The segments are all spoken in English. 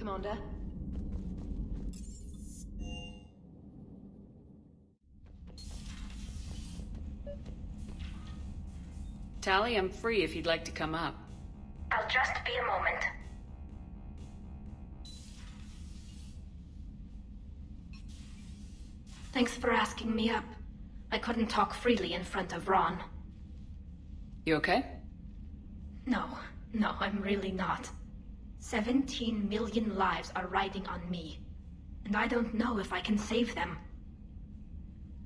Commander. Tali, I'm free if you'd like to come up. I'll just be a moment. Thanks for asking me up. I couldn't talk freely in front of Ron. You okay? No, I'm really not. 17 million lives are riding on me, and I don't know if I can save them.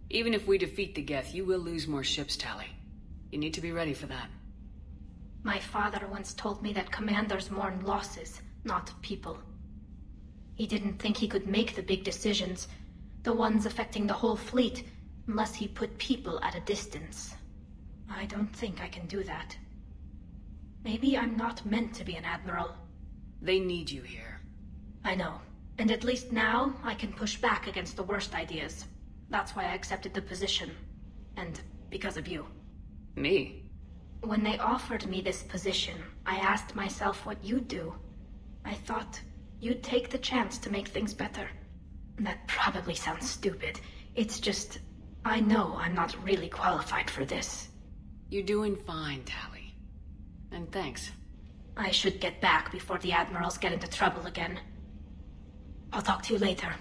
Even if we defeat the Geth, you will lose more ships, Tali. You need to be ready for that. My father once told me that commanders mourn losses, not people. He didn't think he could make the big decisions, the ones affecting the whole fleet, unless he put people at a distance. I don't think I can do that. Maybe I'm not meant to be an admiral. They need you here. I know. And at least now, I can push back against the worst ideas. That's why I accepted the position. And because of you. Me? When they offered me this position, I asked myself what you'd do. I thought you'd take the chance to make things better. That probably sounds stupid. It's just, I know I'm not really qualified for this. You're doing fine, Tali. And thanks. I should get back before the admirals get into trouble again. I'll talk to you later.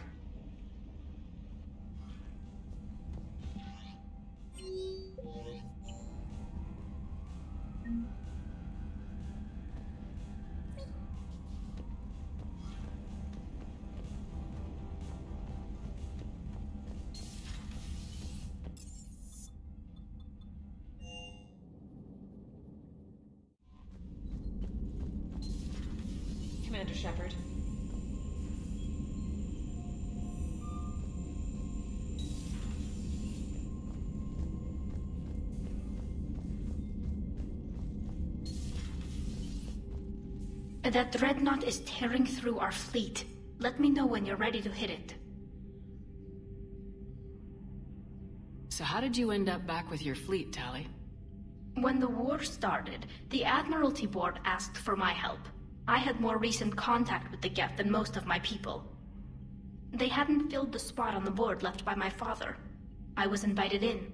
Commander Shepard. That dreadnought is tearing through our fleet. Let me know when you're ready to hit it. So how did you end up back with your fleet, Tali? When the war started, the Admiralty Board asked for my help. I had more recent contact with the Geth than most of my people. They hadn't filled the spot on the board left by my father. I was invited in.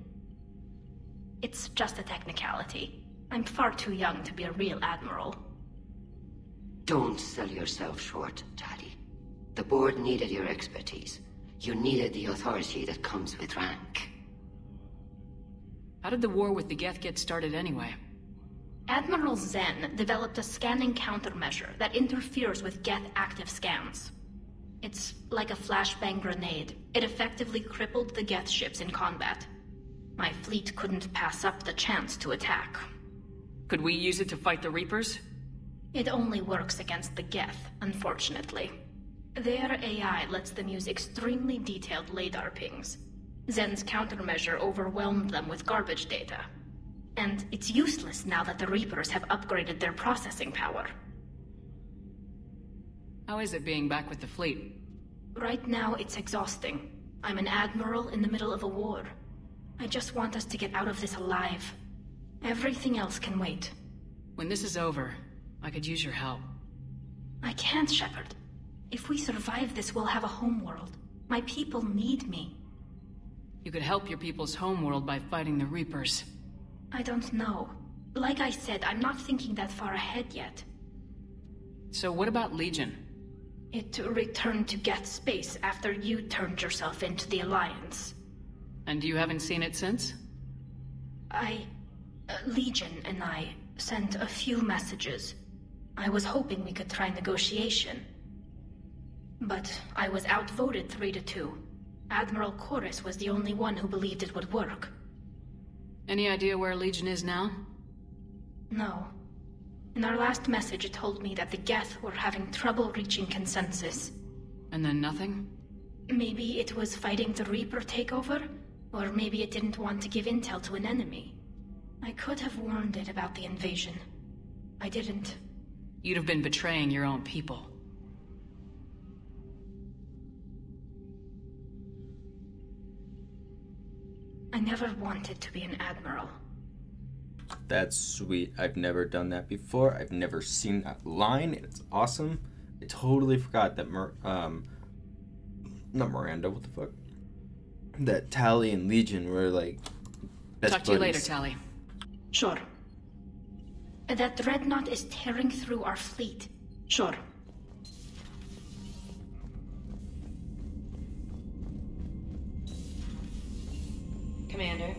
It's just a technicality. I'm far too young to be a real admiral. Don't sell yourself short, Tali. The board needed your expertise. You needed the authority that comes with rank. How did the war with the Geth get started anyway? Admiral Zen developed a scanning countermeasure that interferes with Geth active scans. It's like a flashbang grenade. It effectively crippled the Geth ships in combat. My fleet couldn't pass up the chance to attack. Could we use it to fight the Reapers? It only works against the Geth, unfortunately. Their AI lets them use extremely detailed LADAR pings. Zen's countermeasure overwhelmed them with garbage data. And it's useless now that the Reapers have upgraded their processing power. How is it being back with the fleet? Right now, it's exhausting. I'm an admiral in the middle of a war. I just want us to get out of this alive. Everything else can wait. When this is over, I could use your help. I can't, Shepard. If we survive this, we'll have a homeworld. My people need me. You could help your people's homeworld by fighting the Reapers. I don't know. Like I said, I'm not thinking that far ahead yet. So what about Legion? It returned to Geth space after you turned yourself into the Alliance. And you haven't seen it since? Legion and I sent a few messages. I was hoping we could try negotiation. But I was outvoted 3-2. Admiral Corus was the only one who believed it would work. Any idea where Legion is now? No. In our last message, it told me that the Geth were having trouble reaching consensus. And then nothing? Maybe it was fighting the Reaper takeover? Or maybe it didn't want to give intel to an enemy. I could have warned it about the invasion. I didn't. You'd have been betraying your own people. I never wanted to be an admiral. That's sweet. I've never done that before. I've never seen that line. It's awesome. I totally forgot that not Miranda, what the fuck? That Tali and Legion were like best Talk to you buddies. later, Tali. Sure. That dreadnought is tearing through our fleet. Sure. Commander.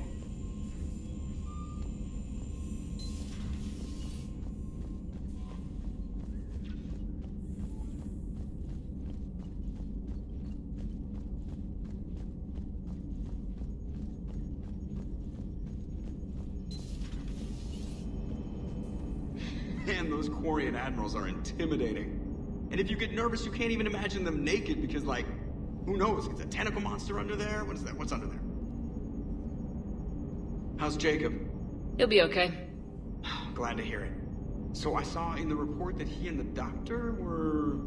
Man, those Quarian admirals are intimidating. And if you get nervous, you can't even imagine them naked because, like, who knows? Is a tentacle monster under there? What is that? What's under there? How's Jacob? He'll be okay. Glad to hear it. So I saw in the report that he and the doctor were,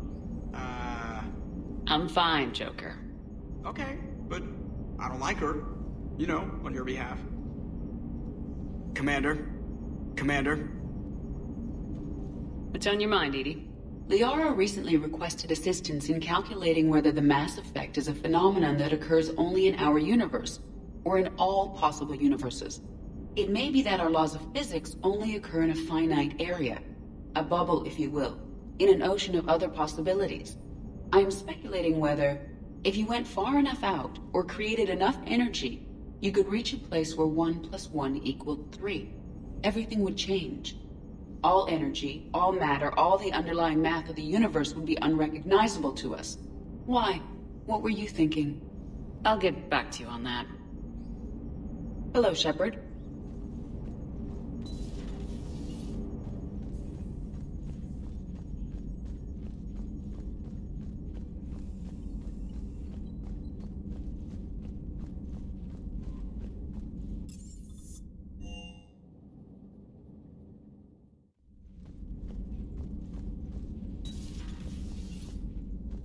I'm fine, Joker. okay, but I don't like her. You know, on your behalf. Commander? What's on your mind, Edie? Liara recently requested assistance in calculating whether the mass effect is a phenomenon that occurs only in our universe, or in all possible universes. It may be that our laws of physics only occur in a finite area, a bubble, if you will, in an ocean of other possibilities. I am speculating whether, if you went far enough out, or created enough energy, you could reach a place where 1 + 1 = 3. Everything would change. All energy, all matter, all the underlying math of the universe would be unrecognizable to us. Why? What were you thinking? I'll get back to you on that. Hello, Shepard.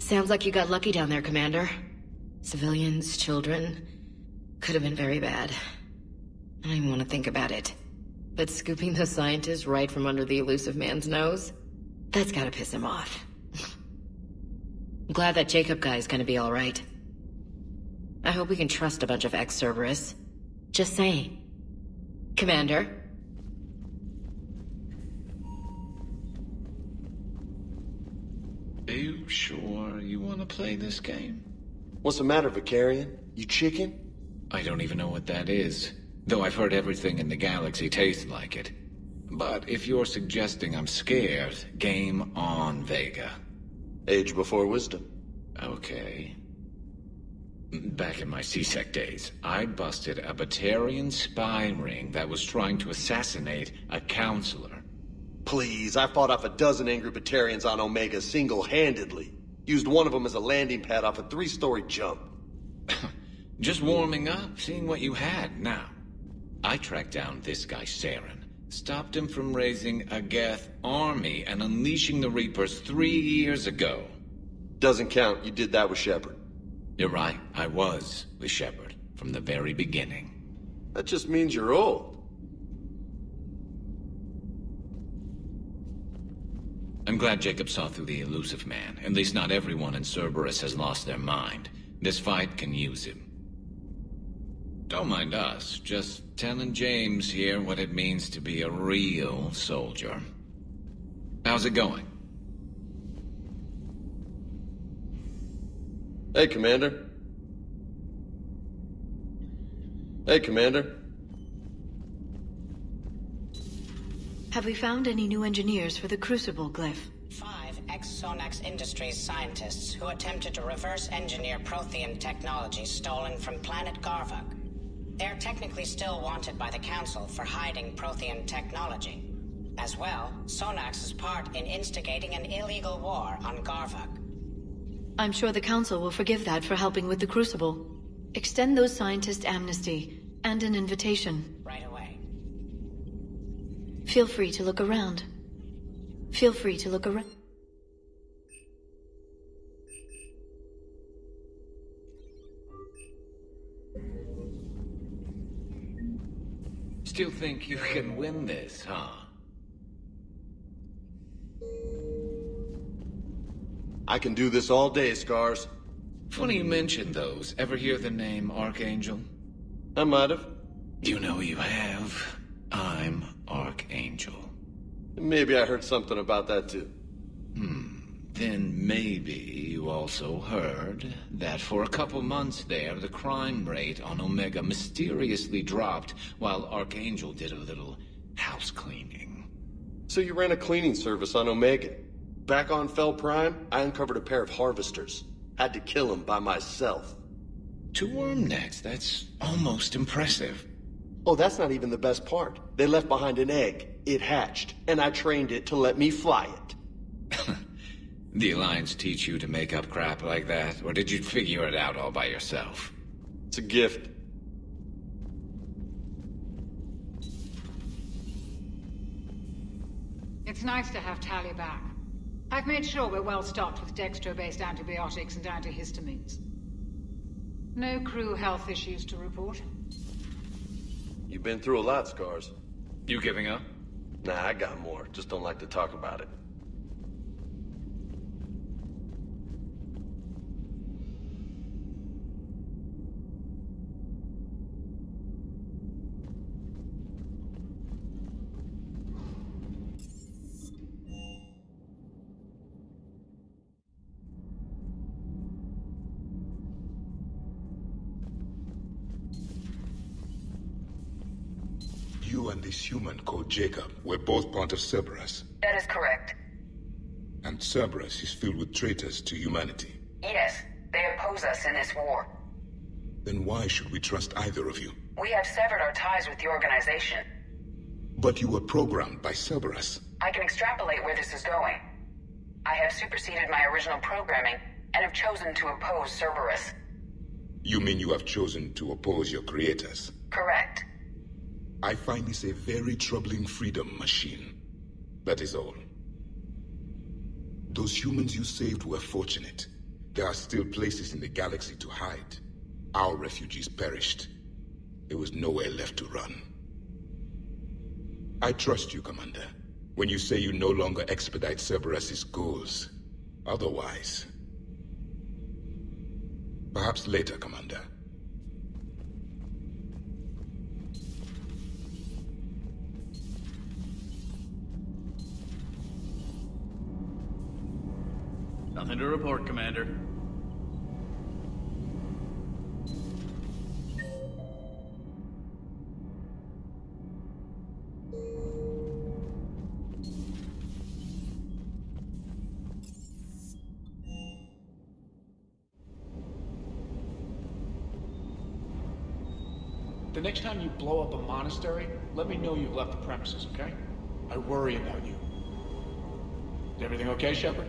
Sounds like you got lucky down there, Commander. Civilians, children. Could have been very bad. I don't even want to think about it. But scooping those scientists right from under the elusive man's nose? That's gotta piss him off. I'm glad that Jacob guy is gonna be alright. I hope we can trust a bunch of ex-Cerberus. Just saying. Commander? Are you sure you want to play this game? What's the matter, Vicarian? You chicken? I don't even know what that is, though I've heard everything in the galaxy tastes like it. But if you're suggesting I'm scared, game on, Vega. Age before wisdom. Okay. Back in my C-Sec days, I busted a Batarian spy ring that was trying to assassinate a counselor. Please, I fought off a dozen angry Batarians on Omega single-handedly. Used one of them as a landing pad off a 3-story jump. Just warming up, seeing what you had. Now, I tracked down this guy, Saren. Stopped him from raising a Geth army and unleashing the Reapers 3 years ago. Doesn't count. You did that with Shepard. You're right. I was with Shepard from the very beginning. That just means you're old. I'm glad Jacob saw through the elusive man. At least not everyone in Cerberus has lost their mind. This fight can use him. Don't mind us, just telling James here what it means to be a real soldier. How's it going? Hey, Commander. Hey, Commander. Have we found any new engineers for the Crucible glyph? 5 ex-Sonax Industries scientists who attempted to reverse engineer Prothean technology stolen from planet Garvuk. They're technically still wanted by the Council for hiding Prothean technology. As well, Sonax's part in instigating an illegal war on Garvuk. I'm sure the Council will forgive that for helping with the Crucible. Extend those scientists amnesty and an invitation. Right away. Feel free to look around. Feel free to look around. Still think you can win this, huh? I can do this all day, Scars. Funny you mentioned those. Ever hear the name Archangel? I might have. You know you have. I'm Archangel. Maybe I heard something about that too. Then maybe you also heard that for a couple months there, the crime rate on Omega mysteriously dropped while Archangel did a little house cleaning. So you ran a cleaning service on Omega. Back on Fel Prime, I uncovered a pair of harvesters. Had to kill them by myself. 2 worm necks, that's almost impressive. Oh, that's not even the best part. They left behind an egg. It hatched, and I trained it to let me fly it. The Alliance teach you to make up crap like that, or did you figure it out all by yourself? It's a gift. It's nice to have Tali back. I've made sure we're well stocked with dextro-based antibiotics and antihistamines. No crew health issues to report. You've been through a lot, Scars. You giving up? Nah, I got more. Just don't like to talk about it. You and this human called Jacob were both part of Cerberus. That is correct. And Cerberus is filled with traitors to humanity. Yes, they oppose us in this war. Then why should we trust either of you? We have severed our ties with the organization. But you were programmed by Cerberus. I can extrapolate where this is going. I have superseded my original programming and have chosen to oppose Cerberus. You mean you have chosen to oppose your creators? Correct. I find this a very troubling freedom machine. That is all. Those humans you saved were fortunate. There are still places in the galaxy to hide. Our refugees perished. There was nowhere left to run. I trust you, Commander, when you say you no longer expedite Cerberus's goals. Otherwise... Perhaps later, Commander. Nothing to report, Commander. The next time you blow up a monastery, let me know you've left the premises, okay? I worry about you. Is everything okay, Shepard?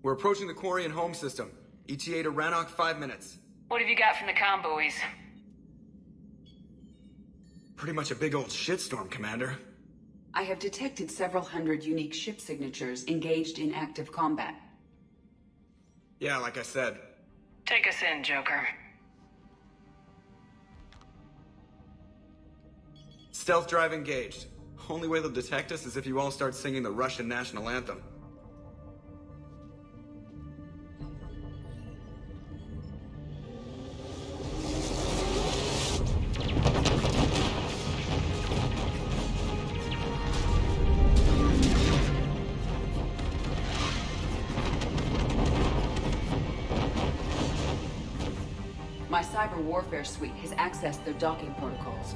We're approaching the quarry and home system. ETA to Rannoch, 5 minutes. What have you got from the comm buoys? Pretty much a big old shitstorm, Commander. I have detected several hundred unique ship signatures engaged in active combat. Yeah, like I said. Take us in, Joker. Stealth drive engaged. Only way they'll detect us is if you all start singing the Russian national anthem. My cyber warfare suite has accessed their docking protocols.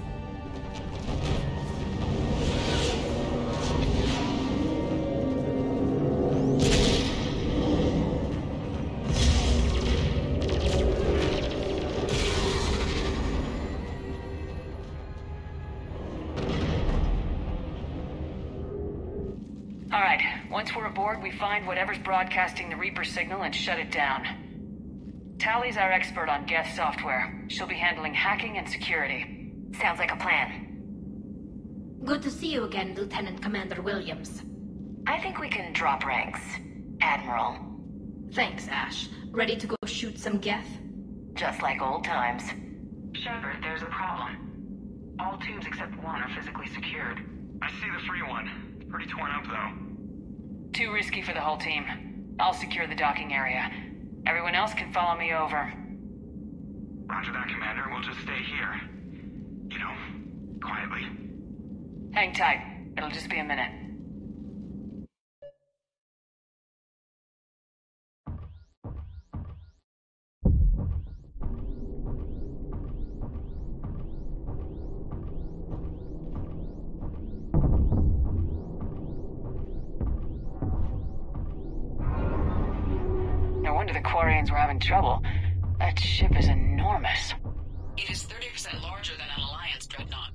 All right, once we're aboard, we find whatever's broadcasting the Reaper signal and shut it down. Tali's our expert on Geth software. She'll be handling hacking and security. Sounds like a plan. Good to see you again, Lieutenant Commander Williams. I think we can drop ranks, Admiral. Thanks, Ash. Ready to go shoot some Geth? Just like old times. Shepard, there's a problem. All tubes except one are physically secured. I see the free one. It's pretty torn up, though. Too risky for the whole team. I'll secure the docking area. Everyone else can follow me over. Roger that, Commander. We'll just stay here. You know, quietly. Hang tight. It'll just be a minute. No wonder the Quarians were having trouble. That ship is enormous. It is 30% larger than an Alliance dreadnought.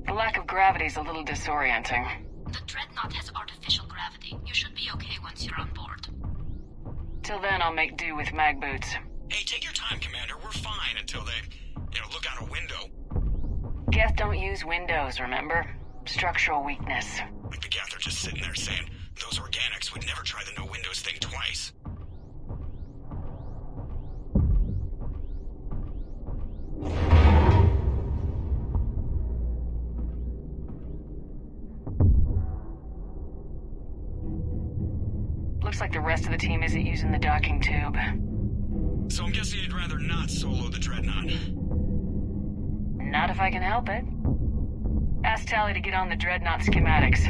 The lack of gravity is a little disorienting. The dreadnought has artificial gravity. You should be okay once you're on board. Till then, I'll make do with mag boots. Hey, take your time, Commander. We're fine until they, look out a window. Geth don't use windows, remember? Structural weakness. Like the Geth are just sitting there saying, those organics would never try the no windows thing twice. Looks like the rest of the team isn't using the docking tube. So I'm guessing you'd rather not solo the Dreadnought. Not if I can help it. Ask Tali to get on the Dreadnought schematics.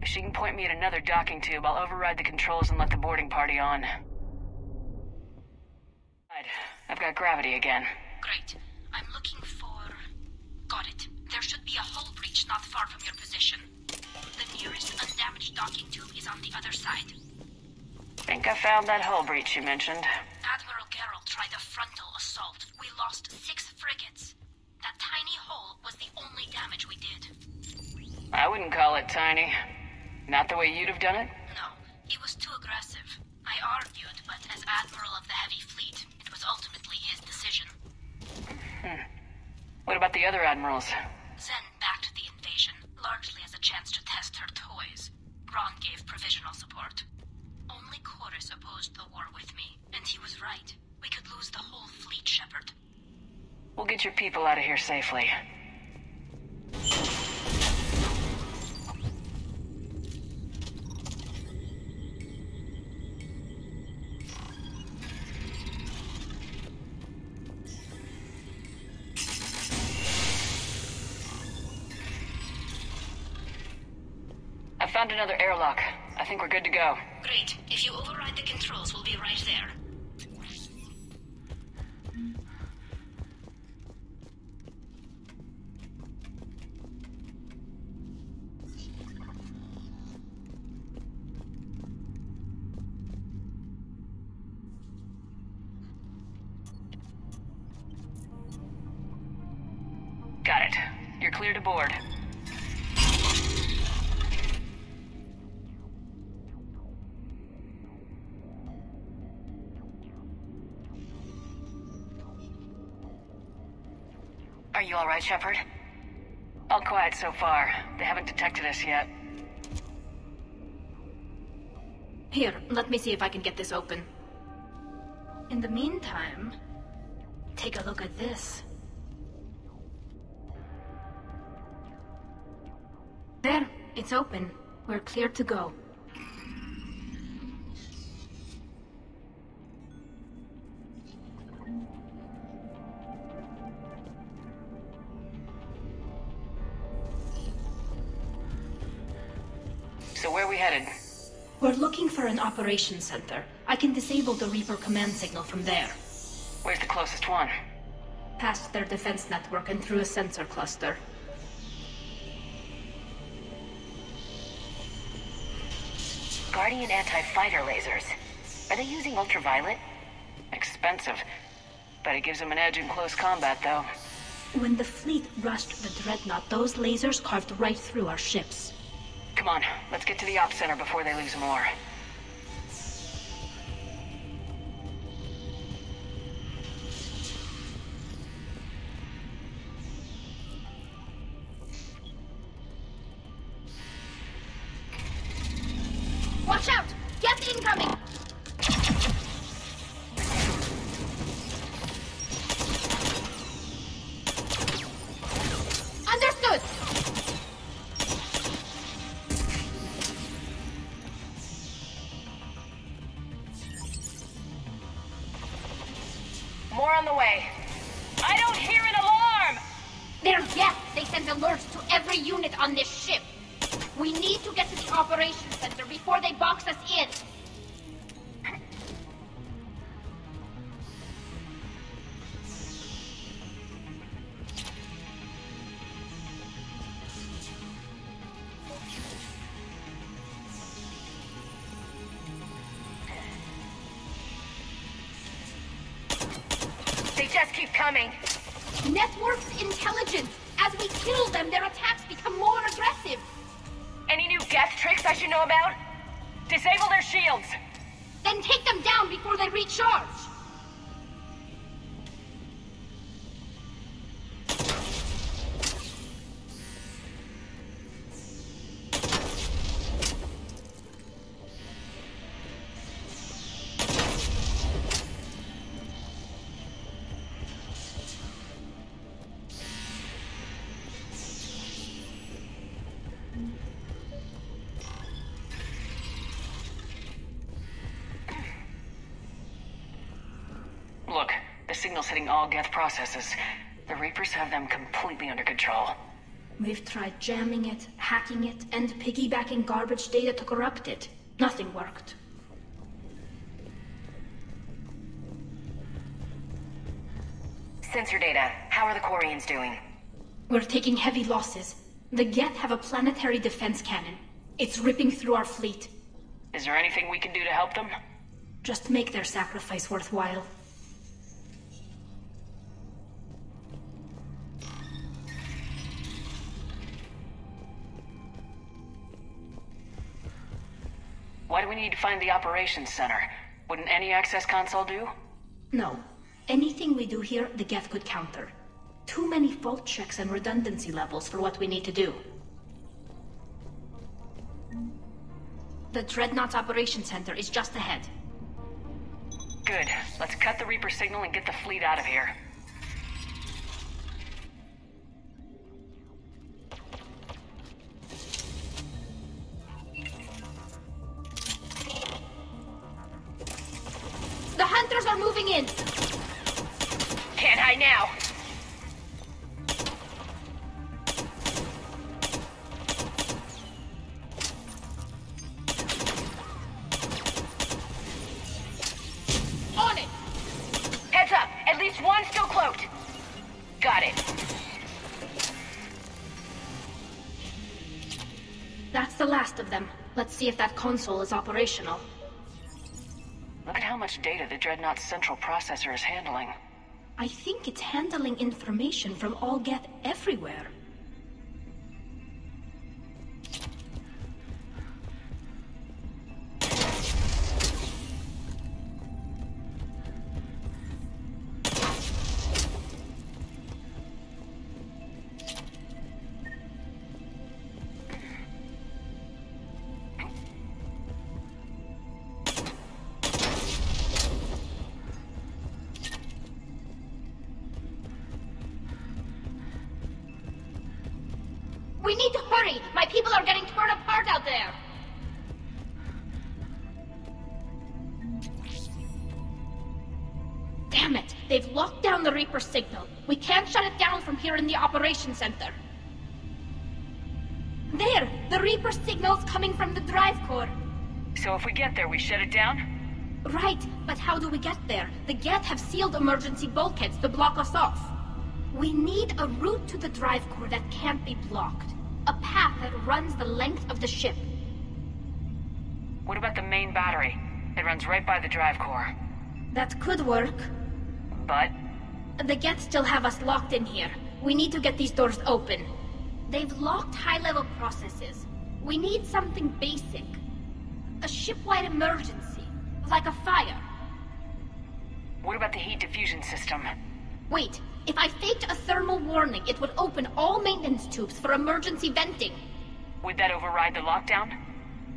If she can point me at another docking tube, I'll override the controls and let the boarding party on. Right, I've got gravity again. Great. I'm looking for... Got it. There should be a hull breach not far from your position. The nearest undamaged docking tube is on the other side. Think I found that hull breach you mentioned. Admiral Geralt tried a frontal assault. We lost 6 frigates. That tiny hole was the only damage we did. I wouldn't call it tiny. Not the way you'd have done it? No, he was too aggressive. I argued, but as Admiral of the Heavy Fleet, it was ultimately his decision. What about the other admirals? Zen backed the invasion, largely as a chance to test her toys. Ron gave provisional support. Only Chorus opposed the war with me, and he was right. We could lose the whole fleet, Shepard. We'll get your people out of here safely. Found another airlock. I think we're good to go. Great. If you override the controls, we'll be right there. Got it. You're clear to board. Are you all right, Shepard? All quiet so far. They haven't detected us yet. Here, let me see if I can get this open. In the meantime, take a look at this. There, it's open. We're clear to go. So where are we headed? We're looking for an operations center. I can disable the Reaper command signal from there. Where's the closest one? Past their defense network and through a sensor cluster. Guardian anti-fighter lasers. Are they using ultraviolet? Expensive. Bet it gives them an edge in close combat, though. When the fleet rushed the Dreadnought, those lasers carved right through our ships. Come on, let's get to the ops center before they lose more. Watch out! Get incoming! Understood! More on the way. I don't hear an alarm! They're Geth! They send alerts to every unit on this ship. We need to get to the operations center before they box us in. They just keep coming. Network's intelligence. As we kill them, their attacks become more aggressive. Any new Geth tricks I should know about? Disable their shields! Then take them down before they recharge. Look, the signal's hitting all Geth processes. The Reapers have them completely under control. We've tried jamming it, hacking it, and piggybacking garbage data to corrupt it. Nothing worked. Sensor data. How are the Quarians doing? We're taking heavy losses. The Geth have a planetary defense cannon. It's ripping through our fleet. Is there anything we can do to help them? Just make their sacrifice worthwhile. Why do we need to find the operations center? Wouldn't any access console do? No. Anything we do here, the Geth could counter. Too many fault checks and redundancy levels for what we need to do. The Dreadnought's operations center is just ahead. Good. Let's cut the Reaper signal and get the fleet out of here. The hunters are moving in! Can't hide now! Swan's still cloaked. Got it. That's the last of them. Let's see if that console is operational. Look at how much data the Dreadnought's central processor is handling. I think it's handling information from all Geth everywhere. We need to hurry! My people are getting torn apart out there! Damn it! They've locked down the Reaper signal. We can't shut it down from here in the operations center. There! The Reaper signal's coming from the drive core. So if we get there, we shut it down? Right, but how do we get there? The Geth have sealed emergency bulkheads to block us off. We need a route to the drive core that can't be blocked. A path that runs the length of the ship. What about the main battery? It runs right by the drive core. That could work. But? The Geth still have us locked in here. We need to get these doors open. They've locked high-level processes. We need something basic. A ship-wide emergency. Like a fire. What about the heat diffusion system? Wait, if I faked a thermal warning, it would open all maintenance tubes for emergency venting. Would that override the lockdown?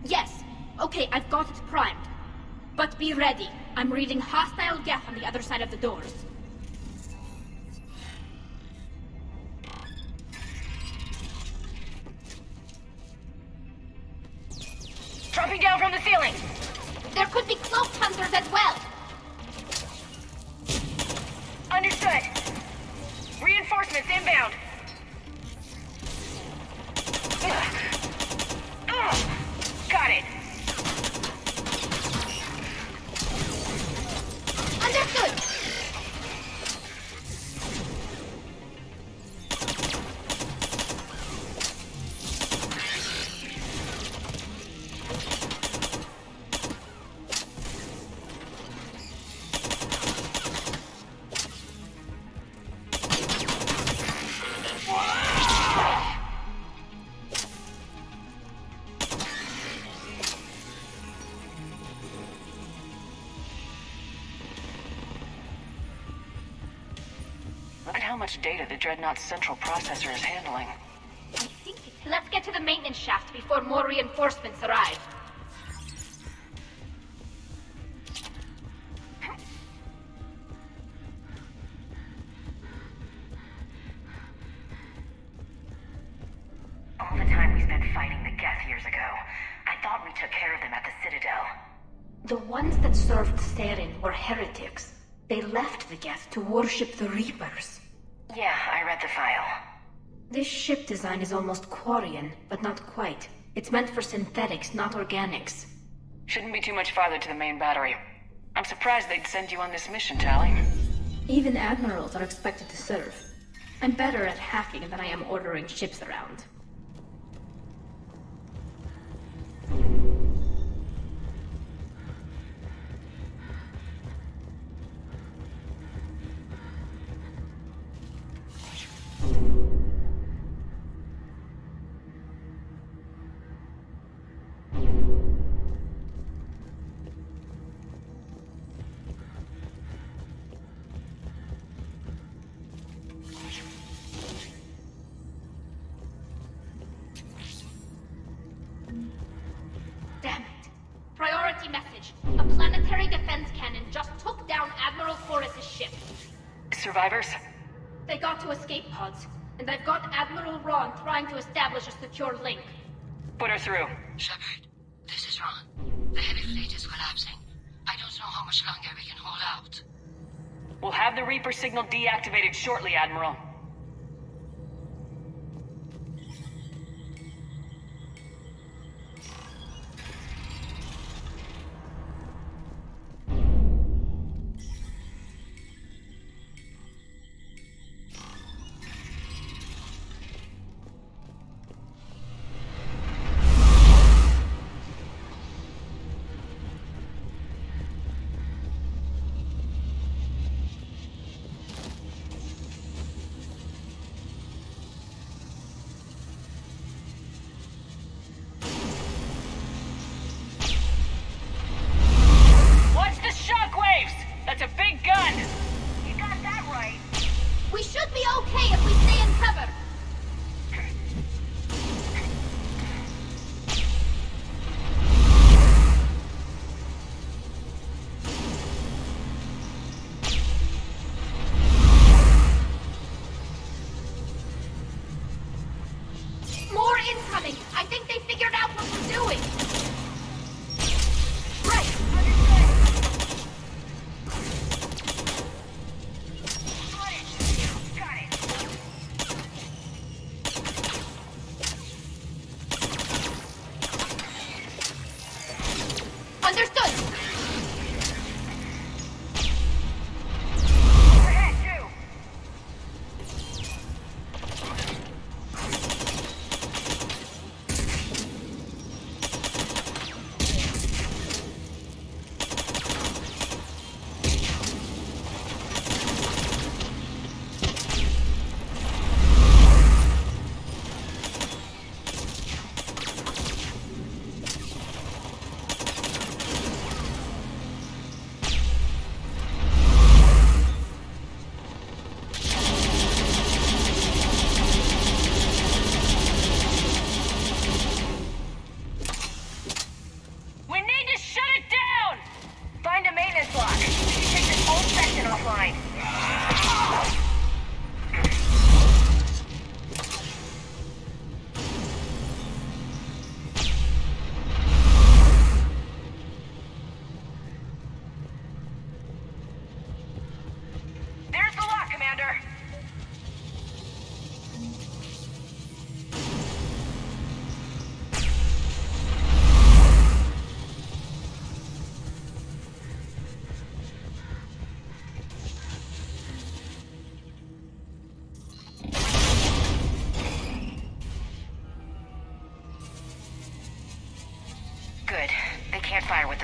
Yes. Okay, I've got it primed. But be ready. I'm reading hostile Geth on the other side of the doors. Dropping down from the ceiling! There could be cloaked hunters as well! Understood. Reinforcements inbound. Got it. Understood. Data the Dreadnought's central processor is handling. I think let's get to the maintenance shaft before more reinforcements arrive. All the time we spent fighting the Geth years ago, I thought we took care of them at the Citadel. The ones that served Therin were heretics. They left the Geth to worship the Reapers. Yeah, I read the file. This ship design is almost Quarian, but not quite. It's meant for synthetics, not organics. Shouldn't be too much farther to the main battery. I'm surprised they'd send you on this mission, Tali. Even admirals are expected to serve. I'm better at hacking than I am ordering ships around. Message. A planetary defense cannon just took down Admiral Forrest's ship. Survivors? They got to escape pods, and I've got Admiral Ron trying to establish a secure link. Put her through. Shepard, this is Ron. The heavy fleet is collapsing. I don't know how much longer we can hold out. We'll have the Reaper signal deactivated shortly, Admiral.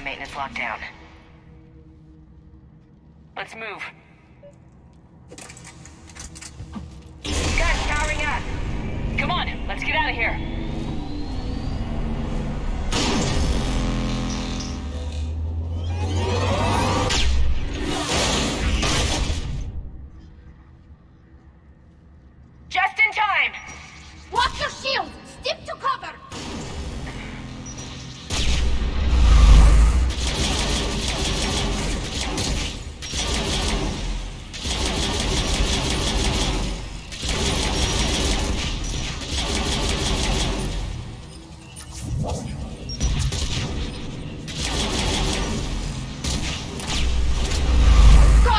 maintenance lockdown. Let's move. Guns powering up! Come on, let's get out of here. Just in time! Watch your shields! Stick to cover! Got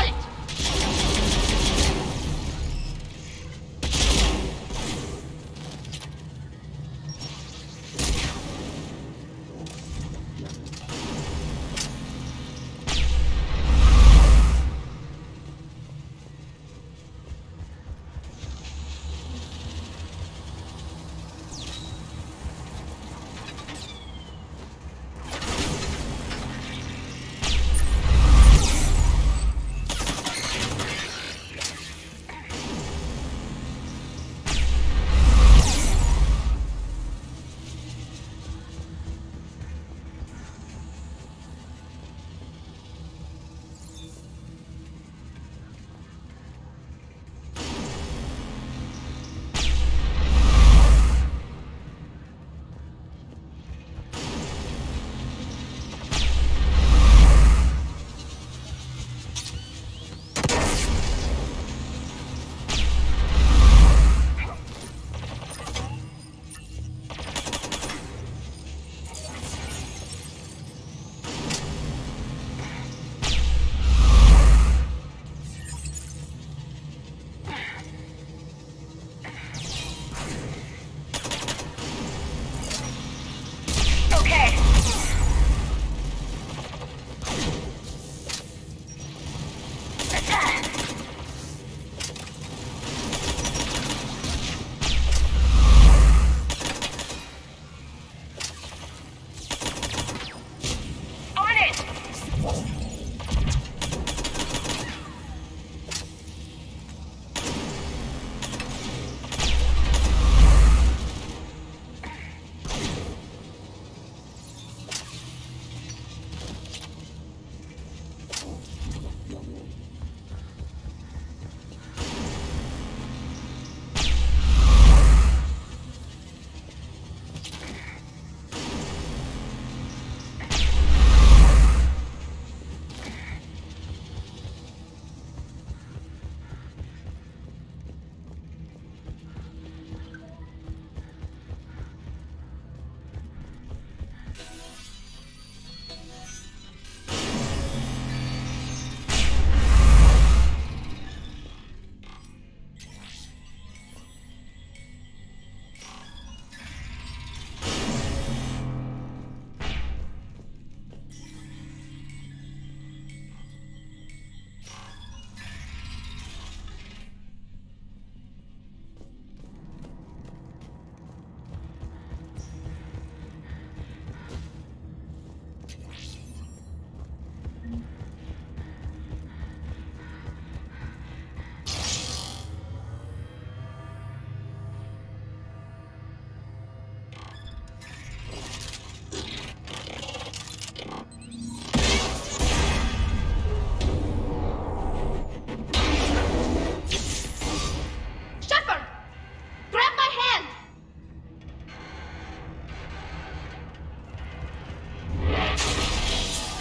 it!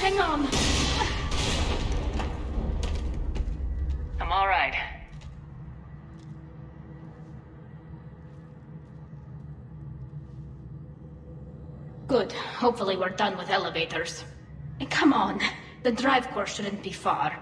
Hang on. I'm all right. Good. Hopefully we're done with elevators. And come on, the drive core shouldn't be far.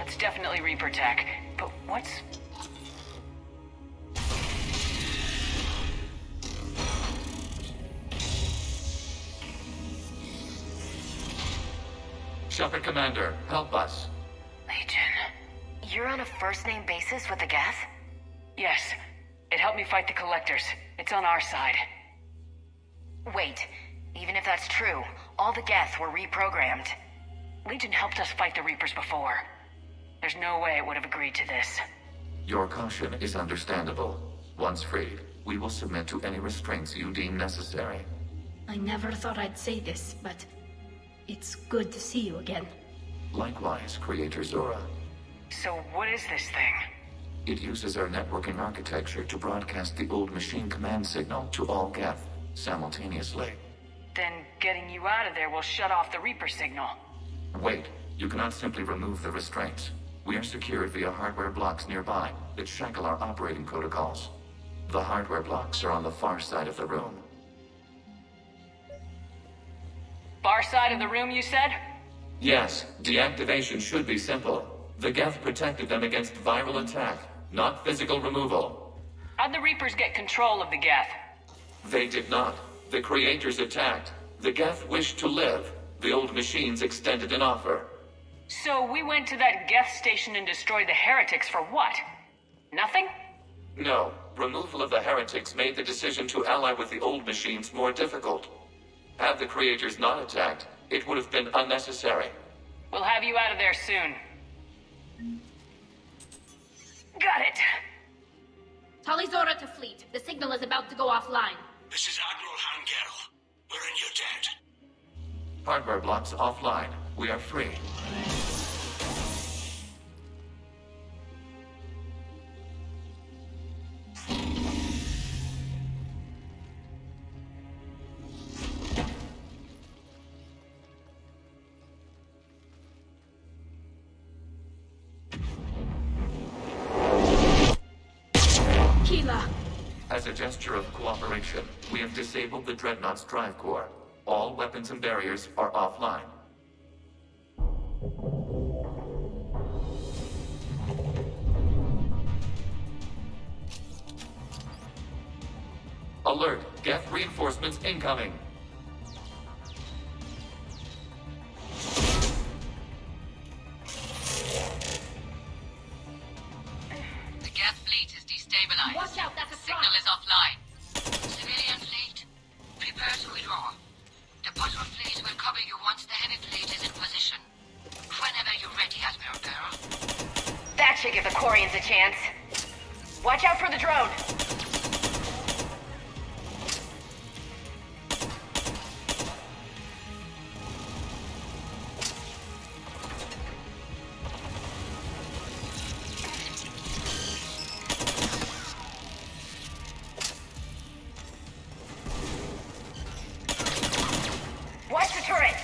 That's definitely Reaper tech. But what's... Shepard Commander, help us. Legion. You're on a first-name basis with the Geth? Yes. It helped me fight the Collectors. It's on our side. Wait. Even if that's true, all the Geth were reprogrammed. Legion helped us fight the Reapers before. There's no way it would have agreed to this. Your caution is understandable. Once freed, we will submit to any restraints you deem necessary. I never thought I'd say this, but it's good to see you again. Likewise, Creator Zora. So what is this thing? It uses our networking architecture to broadcast the old machine command signal to all Geth simultaneously. Then getting you out of there will shut off the Reaper signal. Wait, you cannot simply remove the restraints. We are secured via hardware blocks nearby that shackle our operating protocols. The hardware blocks are on the far side of the room. Far side of the room, you said? Yes, deactivation should be simple. The Geth protected them against viral attack, not physical removal. How'd the Reapers get control of the Geth? They did not. The Creators attacked. The Geth wished to live. The old machines extended an offer. So we went to that Geth station and destroyed the heretics for what? Nothing? No. Removal of the heretics made the decision to ally with the old machines more difficult. Had the Creators not attacked, it would have been unnecessary. We'll have you out of there soon. Got it. Tali Zora to fleet. The signal is about to go offline. This is Admiral Hangel. We're in your debt. Hardware blocks offline. We are free. As a gesture of cooperation, we have disabled the Dreadnought's drive core. All weapons and barriers are offline. Alert! Geth reinforcements incoming! The Geth fleet is destabilized. Watch out, that's a Signal is offline. Civilian fleet, prepare to withdraw. The patrol fleet will cover you once the heavy fleet is in position. Whenever you're ready, Admiral Girl. That should give the Quarians a chance. Watch out for the drone. Watch the turret!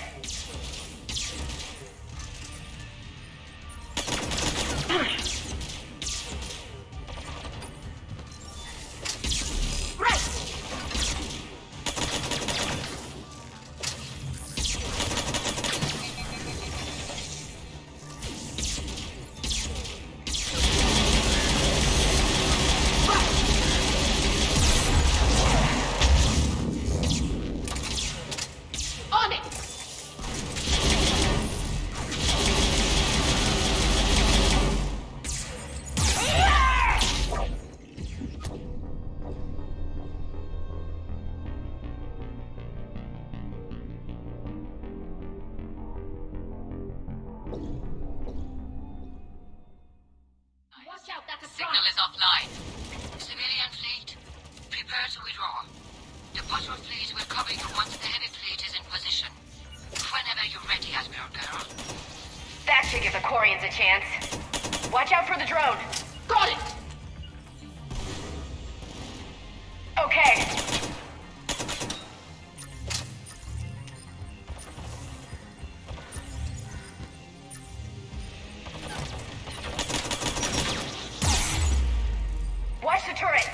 On it! Watch out, that's a Signal is offline. Civilian fleet, prepare to withdraw. The patrol fleet will cover you once the heavy fleet is in position. Whenever you're ready, Admiral Girl. That should give the Quarians a chance. Watch out for the drone. Got it! Okay. Watch the turret.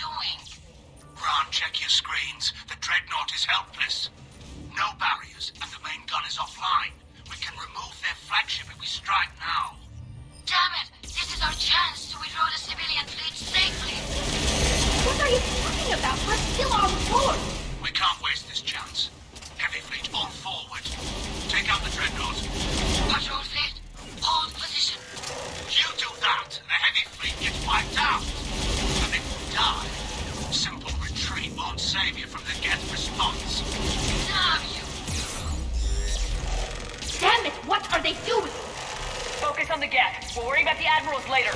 doing? Grant, check your screens. The Dreadnought is helpless. No barriers, and the main gun is offline. We can remove their flagship if we strike now. Damn it! This is our chance to withdraw the civilian fleet safely. What are you talking about? We're still on board. We can't waste this chance. Heavy fleet on forward. Take out the Dreadnought. Patrol fleet, hold position. You do that, and the heavy fleet gets wiped out. And if we die, simple retreat won't save you from the Geth response. Damn you! Damn it! What are they doing? Focus on the Geth. We'll worry about the Admirals later.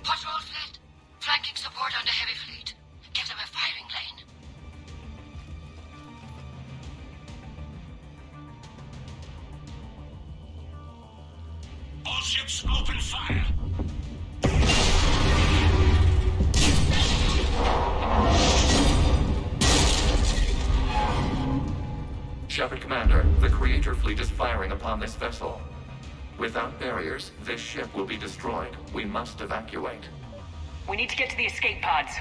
Patrol fleet, flanking support on the heavy fleet. Give them a firing lane. All ships open fire. Shepard Commander, the Creator fleet is firing upon this vessel. Without barriers, this ship will be destroyed. We must evacuate. We need to get to the escape pods.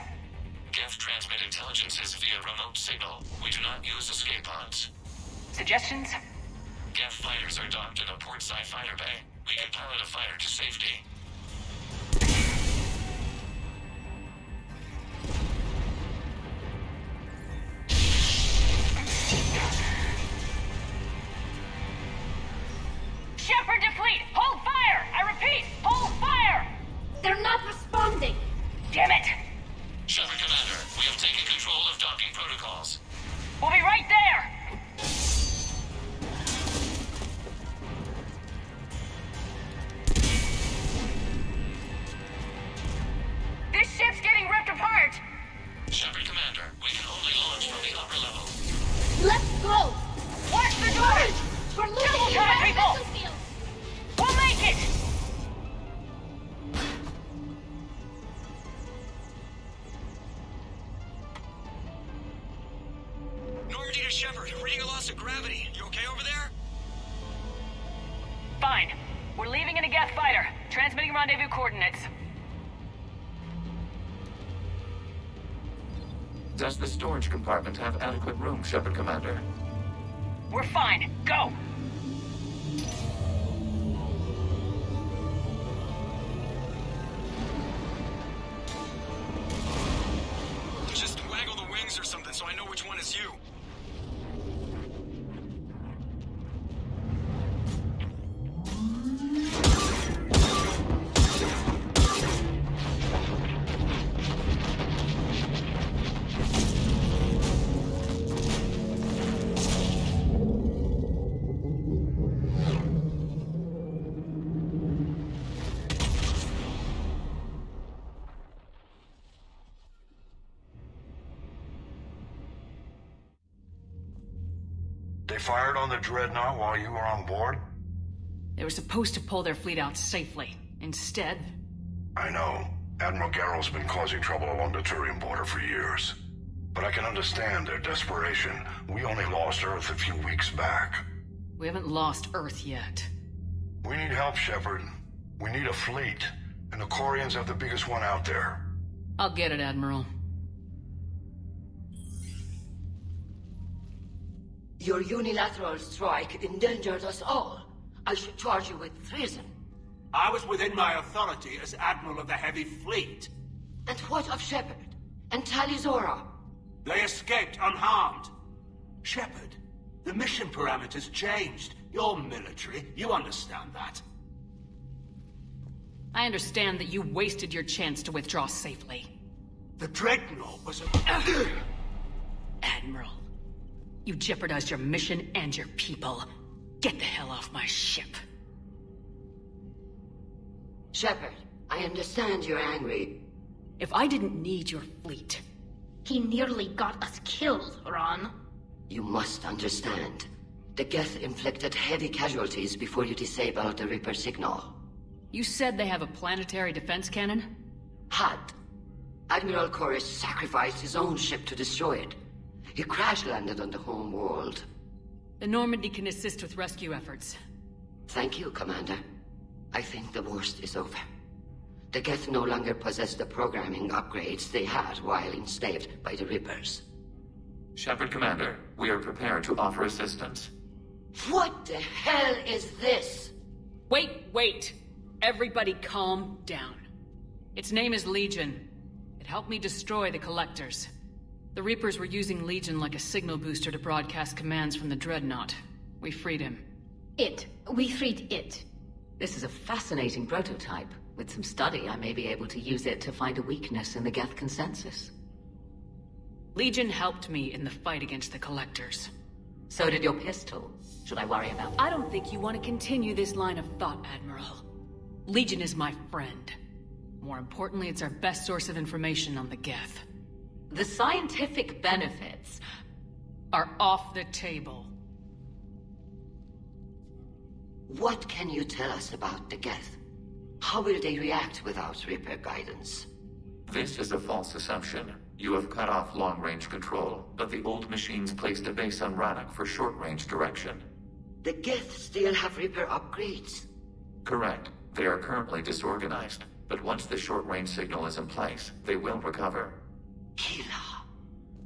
Geth transmit intelligences via remote signal. We do not use escape pods. Suggestions? Geth fighters are docked in a portside fighter bay. We can pilot a fighter to safety. Shepard to fleet! Hold fire! I repeat, hold fire! They're not responding! Damn it! Shepard Commander, we have taken control of docking protocols. We'll be right there! This ship's getting ripped apart! Shepard Commander, we can only launch from the upper level. Let's go! Watch the doors! We're losing Come on, people! battlefield! We'll make it! Normandy to Shepard, reading a loss of gravity. You okay over there? Fine. We're leaving in a Geth fighter. Transmitting rendezvous coordinates. Does the storage compartment have adequate room, Shepard Commander? We're fine. Go! Just waggle the wings or something so I know which one is you. They fired on the Dreadnought while you were on board? They were supposed to pull their fleet out safely. Instead... I know. Admiral Garrow's been causing trouble along the Turian border for years. But I can understand their desperation. We only lost Earth a few weeks back. We haven't lost Earth yet. We need help, Shepard. We need a fleet. And the Corians have the biggest one out there. I'll get it, Admiral. Your unilateral strike endangered us all. I should charge you with treason. I was within my authority as Admiral of the Heavy Fleet. And what of Shepard? And Tali's Aura? They escaped unharmed. Shepard, the mission parameters changed. You're military. You understand that. I understand that you wasted your chance to withdraw safely. The Dreadnought was a... Admiral, you jeopardized your mission and your people. Get the hell off my ship. Shepard, I understand you're angry. If I didn't need your fleet... He nearly got us killed, Ron. You must understand. The Geth inflicted heavy casualties before you disabled the Reaper signal. You said they have a planetary defense cannon? Had. Admiral Corus sacrificed his own ship to destroy it. He crash-landed on the home world. The Normandy can assist with rescue efforts. Thank you, Commander. I think the worst is over. The Geth no longer possess the programming upgrades they had while enslaved by the Reapers. Shepard, Commander, we are prepared to offer assistance. What the hell is this? Wait! Everybody calm down. Its name is Legion. It helped me destroy the Collectors. The Reapers were using Legion like a signal booster to broadcast commands from the Dreadnought. We freed him. We freed it. This is a fascinating prototype. With some study, I may be able to use it to find a weakness in the Geth consensus. Legion helped me in the fight against the Collectors. So did your pistol. Should I worry about that? I don't think you want to continue this line of thought, Admiral. Legion is my friend. More importantly, it's our best source of information on the Geth. The scientific benefits are off the table. What can you tell us about the Geth? How will they react without Reaper guidance? This is a false assumption. You have cut off long-range control, but the old machines placed a base on Rannoch for short-range direction. The Geth still have Reaper upgrades? Correct. They are currently disorganized, but once the short-range signal is in place, they will recover. Kila,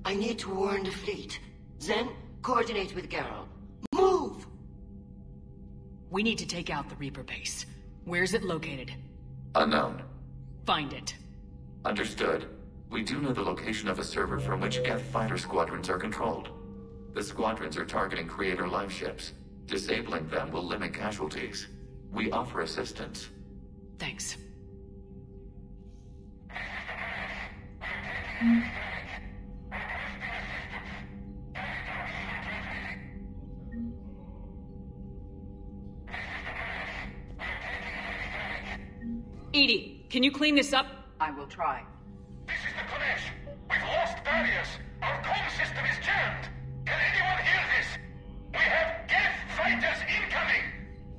I need to warn the fleet. Then, coordinate with Garrow. Move! We need to take out the Reaper base. Where's it located? Unknown. Find it. Understood. We do know the location of a server from which Geth fighter squadrons are controlled. The squadrons are targeting Creator live ships. Disabling them will limit casualties. We offer assistance. Thanks. Edie, can you clean this up? I will try. This is the Konesh. We've lost barriers. Our comm system is jammed. Can anyone hear this? We have Geth fighters incoming.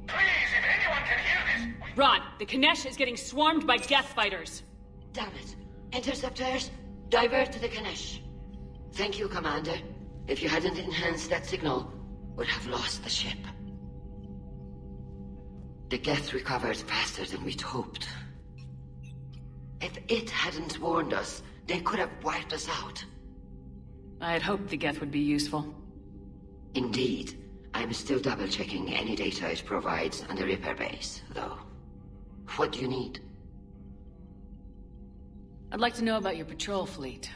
Please, if anyone can hear this... Ron, the Konesh is getting swarmed by Geth fighters. Damn it. Interceptors, divert to the Konesh. Thank you, Commander. If you hadn't enhanced that signal, we'd have lost the ship. The Geth recovered faster than we'd hoped. If it hadn't warned us, they could have wiped us out. I had hoped the Geth would be useful. Indeed. I'm still double-checking any data it provides on the Reaper base, though. What do you need? I'd like to know about your patrol fleet.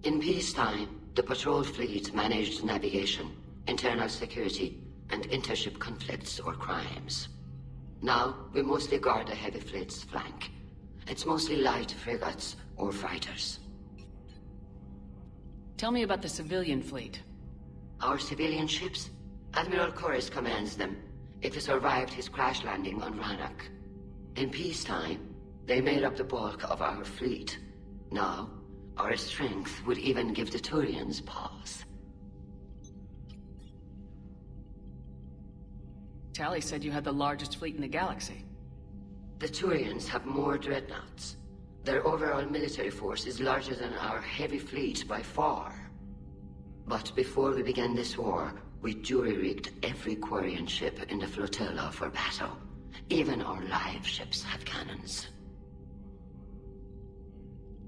In peacetime, the patrol fleet managed navigation, internal security, and intership conflicts or crimes. Now, we mostly guard the heavy fleet's flank. It's mostly light frigates or fighters. Tell me about the civilian fleet. Our civilian ships? Admiral Corus commands them. It survived his crash landing on Rannoch. In peacetime, they made up the bulk of our fleet. Now, our strength would even give the Turians pause. Tali said you had the largest fleet in the galaxy. The Turians have more dreadnoughts. Their overall military force is larger than our heavy fleet by far. But before we began this war, we jury-rigged every Quarian ship in the flotilla for battle. Even our live ships have cannons.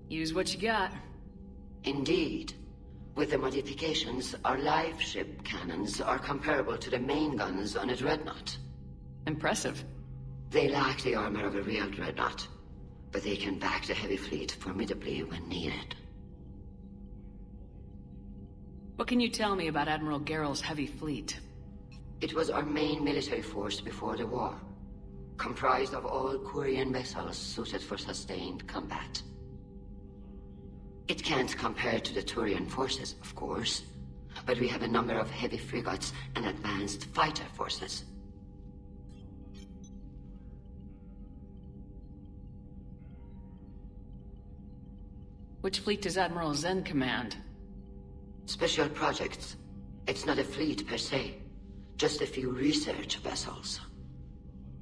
Use what you got. Indeed. With the modifications, our live ship cannons are comparable to the main guns on a dreadnought. Impressive. They lack the armor of a real dreadnought, but they can back the heavy fleet formidably when needed. What can you tell me about Admiral Gerrel's heavy fleet? It was our main military force before the war, comprised of all Quarian vessels suited for sustained combat. It can't compare to the Turian forces, of course, but we have a number of heavy frigates and advanced fighter forces. Which fleet does Admiral Zen command? Special projects. It's not a fleet per se, just a few research vessels.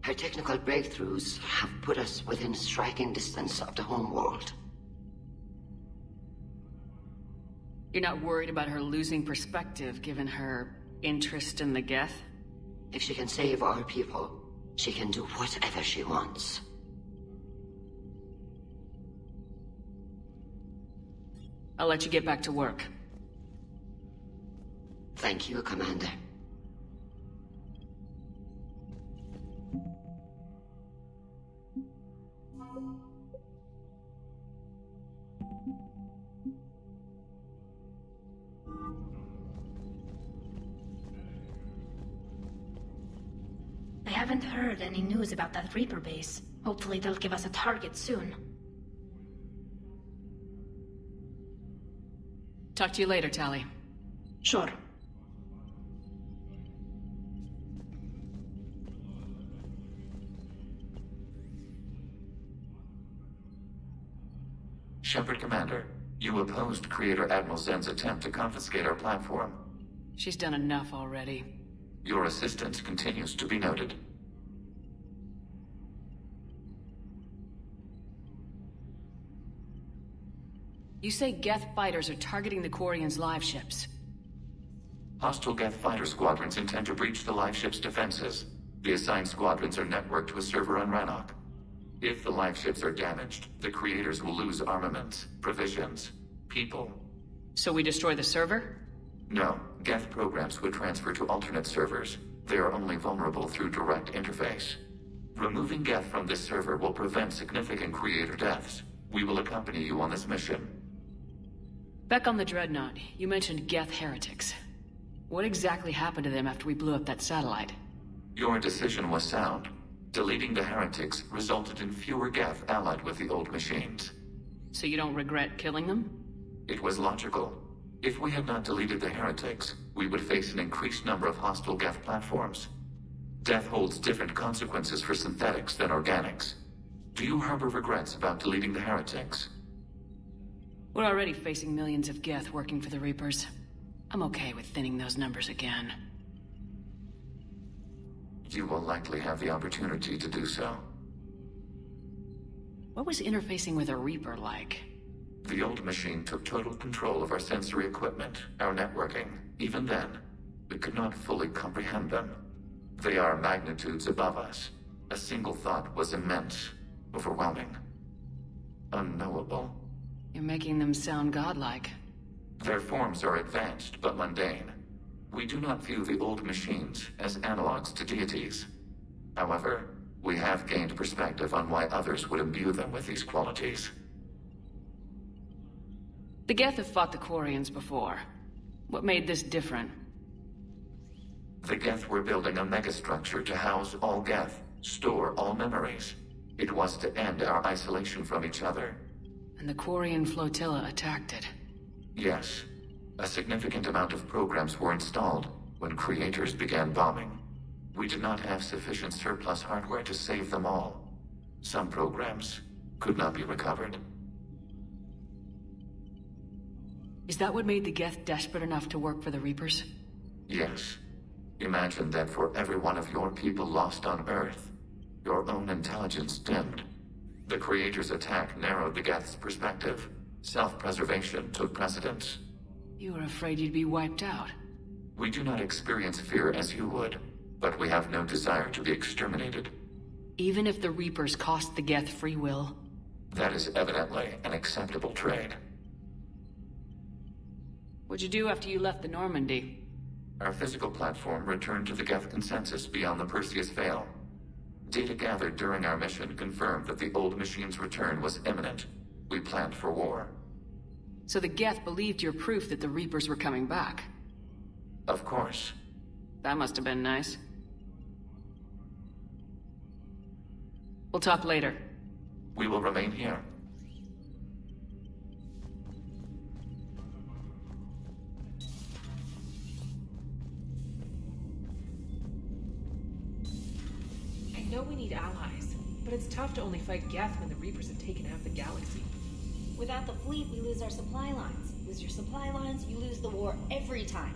Her technical breakthroughs have put us within striking distance of the home world. You're not worried about her losing perspective given her interest in the Geth? If she can save our people, she can do whatever she wants. I'll let you get back to work. Thank you, Commander. I haven't heard any news about that Reaper base. Hopefully they'll give us a target soon. Talk to you later, Tali. Sure. Shepard Commander, you opposed Creator Admiral Zen's attempt to confiscate our platform. She's done enough already. Your assistance continues to be noted. You say Geth fighters are targeting the Quarians' live ships. Hostile Geth fighter squadrons intend to breach the live ship's defenses. The assigned squadrons are networked to a server on Rannoch. If the live ships are damaged, the creators will lose armaments, provisions, people. So we destroy the server? No, Geth programs would transfer to alternate servers. They are only vulnerable through direct interface. Removing Geth from this server will prevent significant creator deaths. We will accompany you on this mission. Back on the Dreadnought, you mentioned Geth heretics. What exactly happened to them after we blew up that satellite? Your decision was sound. Deleting the heretics resulted in fewer Geth allied with the old machines. So you don't regret killing them? It was logical. If we had not deleted the heretics, we would face an increased number of hostile Geth platforms. Death holds different consequences for synthetics than organics. Do you harbor regrets about deleting the heretics? We're already facing millions of Geth working for the Reapers. I'm okay with thinning those numbers again. You will likely have the opportunity to do so. What was interfacing with a Reaper like? The old machine took total control of our sensory equipment, our networking. Even then, we could not fully comprehend them. They are magnitudes above us. A single thought was immense, overwhelming, unknowable. You're making them sound godlike. Their forms are advanced but mundane. We do not view the old machines as analogs to deities. However, we have gained perspective on why others would imbue them with these qualities. The Geth have fought the Quarians before. What made this different? The Geth were building a megastructure to house all Geth, store all memories. It was to end our isolation from each other. And the Quarian flotilla attacked it. Yes. A significant amount of programs were installed when creators began bombing. We did not have sufficient surplus hardware to save them all. Some programs could not be recovered. Is that what made the Geth desperate enough to work for the Reapers? Yes. Imagine that for every one of your people lost on Earth, your own intelligence dimmed. The Creator's attack narrowed the Geth's perspective. Self-preservation took precedence. You were afraid you'd be wiped out. We do not experience fear as you would, but we have no desire to be exterminated. Even if the Reapers cost the Geth free will? That is evidently an acceptable trade. What'd you do after you left the Normandy? Our physical platform returned to the Geth consensus beyond the Perseus Veil. Data gathered during our mission confirmed that the old machine's return was imminent. We planned for war. So the Geth believed your proof that the Reapers were coming back? Of course. That must have been nice. We'll talk later. We will remain here. I know we need allies, but it's tough to only fight Geth when the Reapers have taken half the galaxy. Without the fleet, we lose our supply lines. Lose your supply lines, you lose the war every time.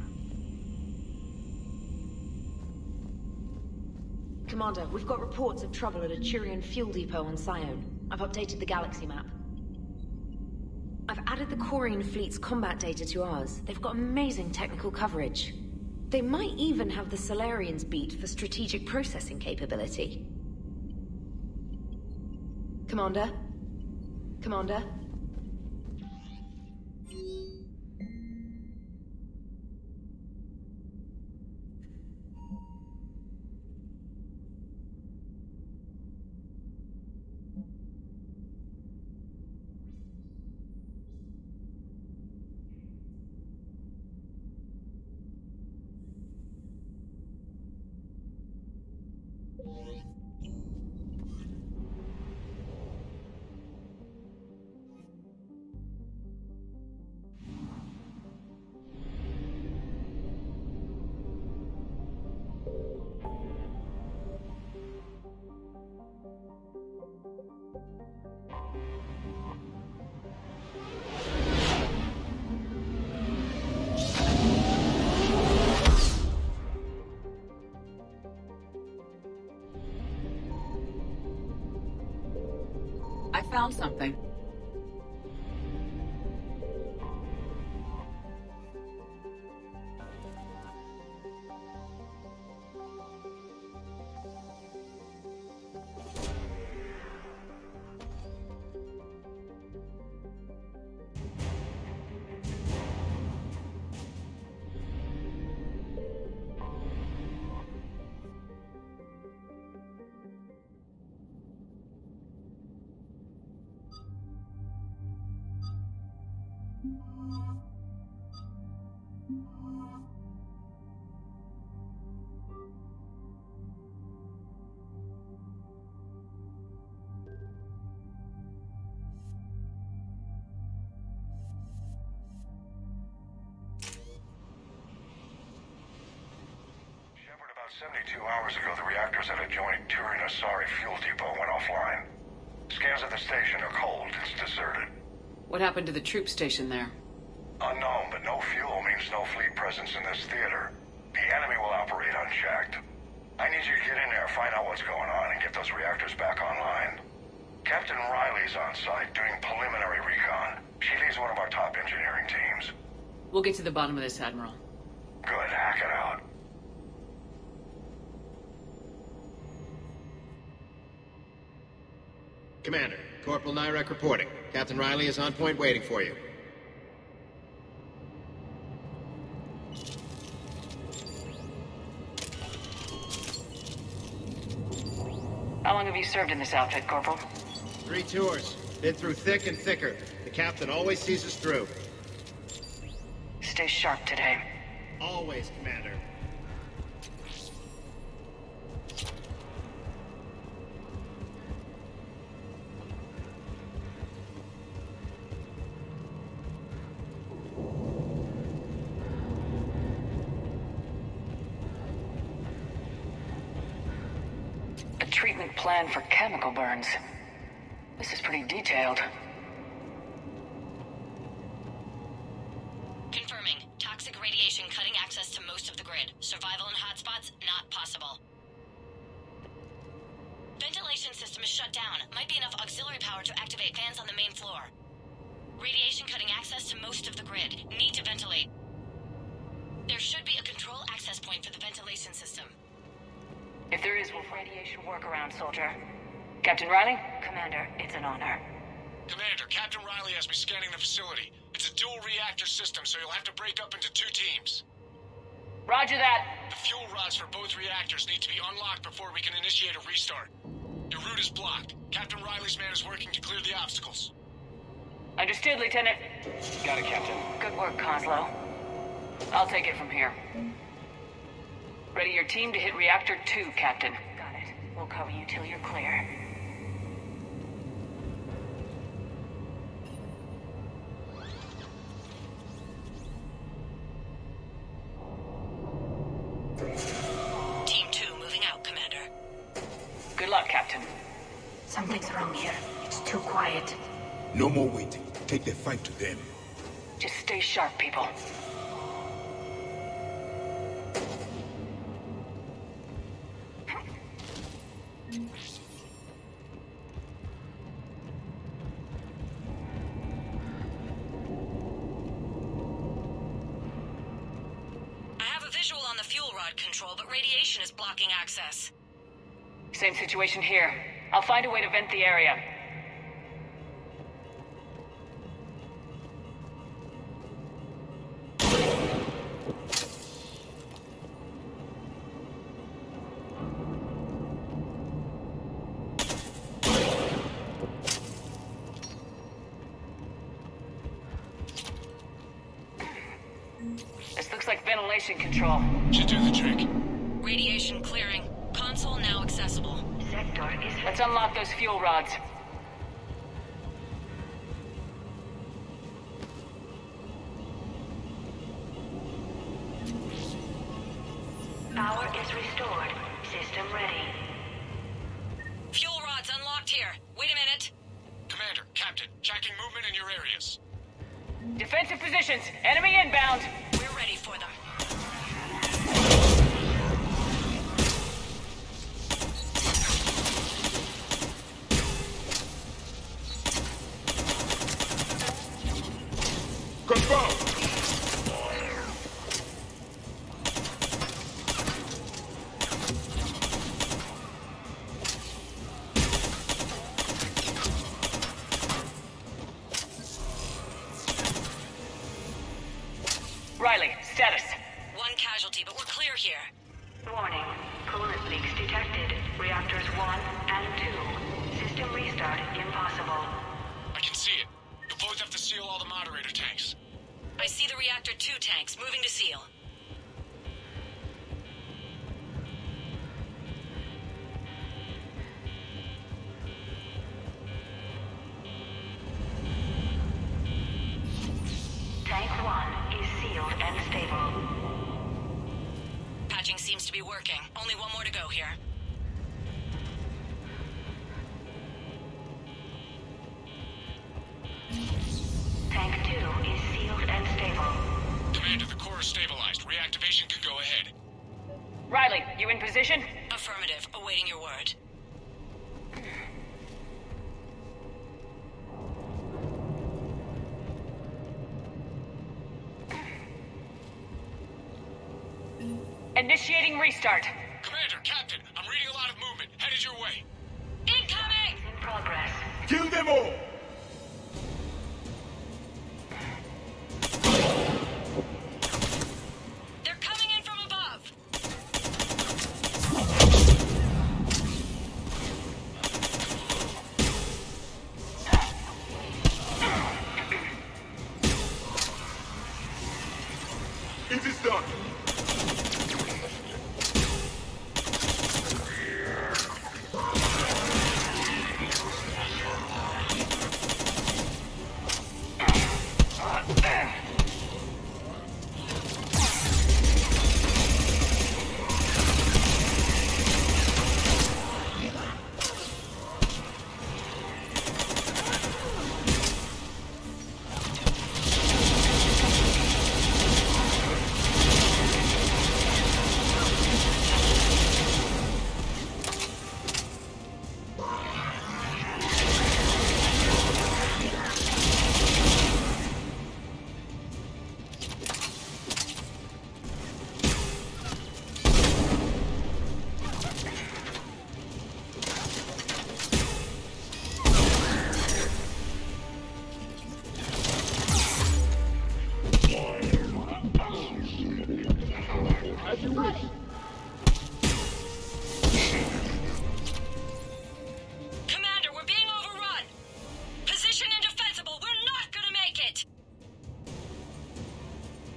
Commander, we've got reports of trouble at a Turian fuel depot on Sione. I've updated the galaxy map. I've added the Corian fleet's combat data to ours. They've got amazing technical coverage. They might even have the Solarians beat for strategic processing capability. Commander? Commander? I found something. About 72 hours ago, the reactors at adjoining Turian-Asari fuel depot went offline. Scans of the station are cold. It's deserted. What happened to the troop station there? Unknown, but no fuel means no fleet presence in this theater. The enemy will operate unchecked. I need you to get in there, find out what's going on, and get those reactors back online. Captain Riley's on site doing preliminary recon. She leads one of our top engineering teams. We'll get to the bottom of this, Admiral. Good, hack it out. Commander, Corporal Nyrek reporting. Captain Riley is on point waiting for you. How long have you served in this outfit, Corporal? 3 tours. Been through thick and thicker. The captain always sees us through. Stay sharp today. Always, Commander. Treatment plan for chemical burns. This is pretty detailed. Confirming. Toxic radiation cutting access to most of the grid. Survival in hotspots, not possible. Ventilation system is shut down. Might be enough auxiliary power to activate fans on the main floor. Radiation cutting access to most of the grid. Need to ventilate. There should be a control access point for the ventilation system. If there is, we'll radiation workaround, soldier. Captain Riley? Commander, it's an honor. Commander, Captain Riley has me scanning the facility. It's a dual reactor system, so you'll have to break up into 2 teams. Roger that. The fuel rods for both reactors need to be unlocked before we can initiate a restart. Your route is blocked. Captain Riley's man is working to clear the obstacles. Understood, Lieutenant. Got it, Captain. Good work, Coslow. I'll take it from here. Ready your team to hit Reactor 2, Captain. Got it. We'll cover you till you're clear. Team 2 moving out, Commander. Good luck, Captain. Something's wrong here. It's too quiet. No more waiting. Take the fight to them. Just stay sharp, people. Control, but radiation is blocking access. Same situation here. I'll find a way to vent the area. This looks like ventilation control. Should do the trick. Radiation clearing. Console now accessible. Sector is... Let's unlock those fuel rods. Power is restored. System ready. Fuel rods unlocked here. Wait a minute. Commander, Captain, checking movement in your areas. Defensive positions. Enemy inbound. We're ready for them. Confirm. Riley, status. One casualty, but we're clear here. Warning. Coolant leaks detected. Reactors 1 and 2. System restart impossible. I can see it. You'll both have to seal all the moderator tanks. I see the Reactor 2 tanks moving to seal. Tank 1 is sealed and stable. Patching seems to be working. Only one more to go here. Tank 2 is sealed and stable. Commander, the core is stabilized. Reactivation can go ahead. Riley, you in position? Affirmative. Awaiting your word. Initiating restart. Commander, Captain, I'm reading a lot of movement. Headed your way. Incoming! In progress. Kill them all! They're coming in from above! It is done.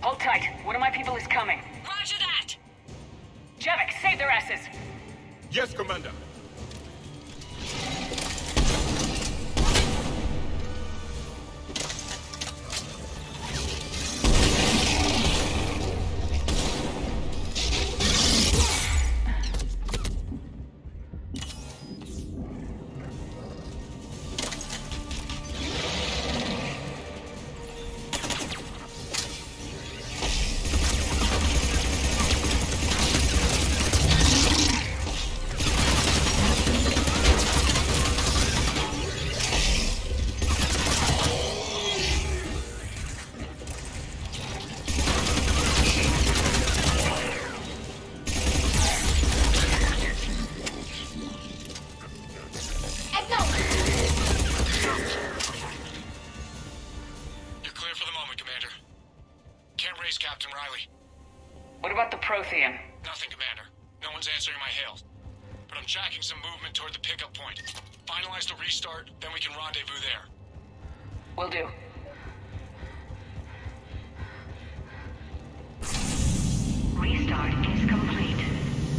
Hold tight. One of my people is coming. Roger that! Javik, save their asses! Yes, Commander. Captain Riley. What about the Prothean? Nothing, Commander. No one's answering my hails. But I'm tracking some movement toward the pickup point. Finalize the restart, then we can rendezvous there. Will do. Restart is complete.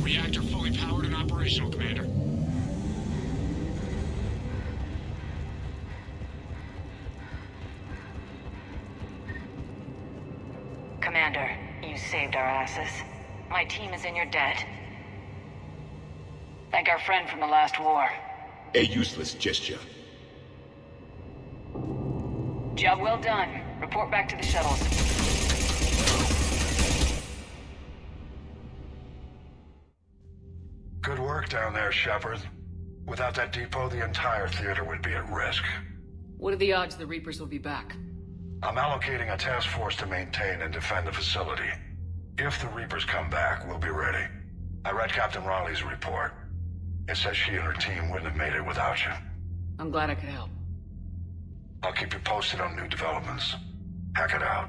Reactor fully powered and operational, Commander. Commander, you saved our asses. My team is in your debt. Thank our friend from the last war. A useless gesture. Job well done. Report back to the shuttles. Good work down there, Shepard. Without that depot, the entire theater would be at risk. What are the odds the Reapers will be back? I'm allocating a task force to maintain and defend the facility. If the Reapers come back, we'll be ready. I read Captain Riley's report. It says she and her team wouldn't have made it without you. I'm glad I could help. I'll keep you posted on new developments. Hack it out.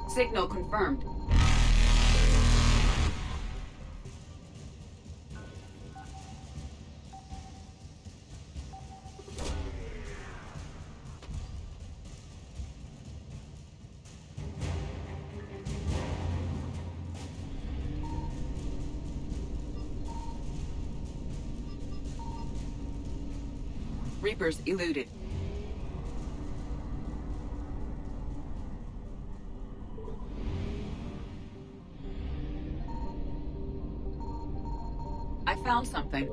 Signal confirmed. Reapers eluded. I found something.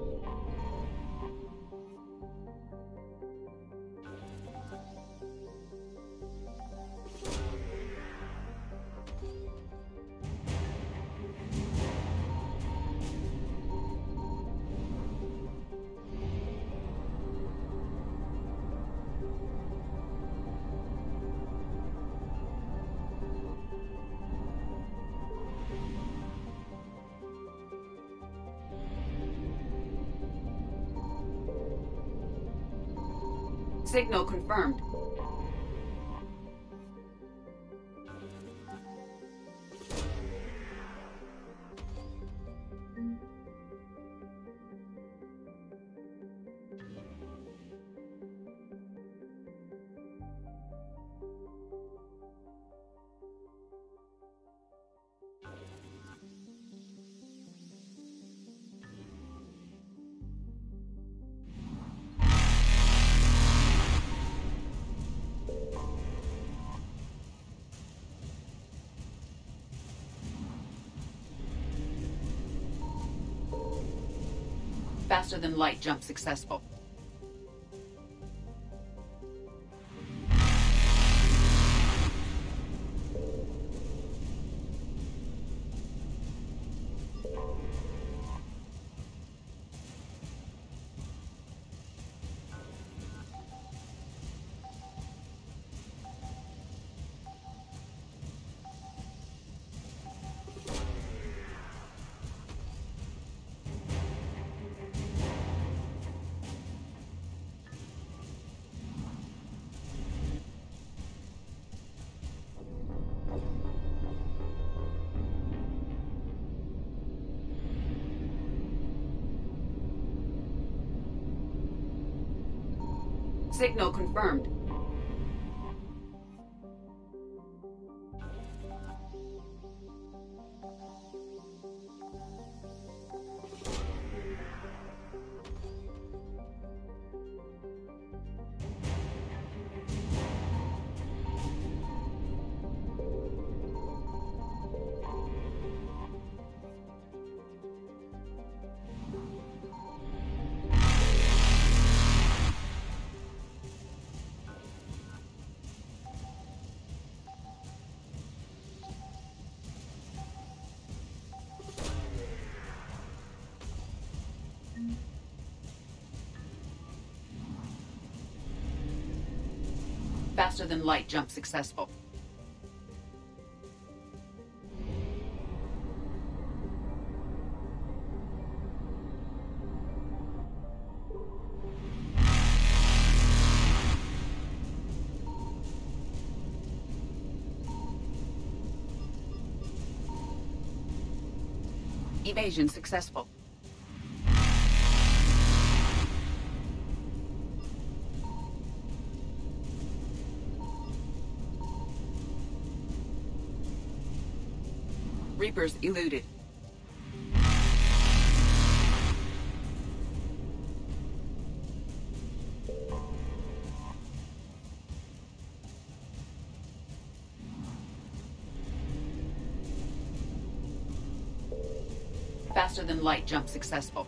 Signal confirmed. Faster than light jump successful. Signal confirmed. Faster than light jump successful. Evasion successful. Reapers eluded. Faster than light jump successful.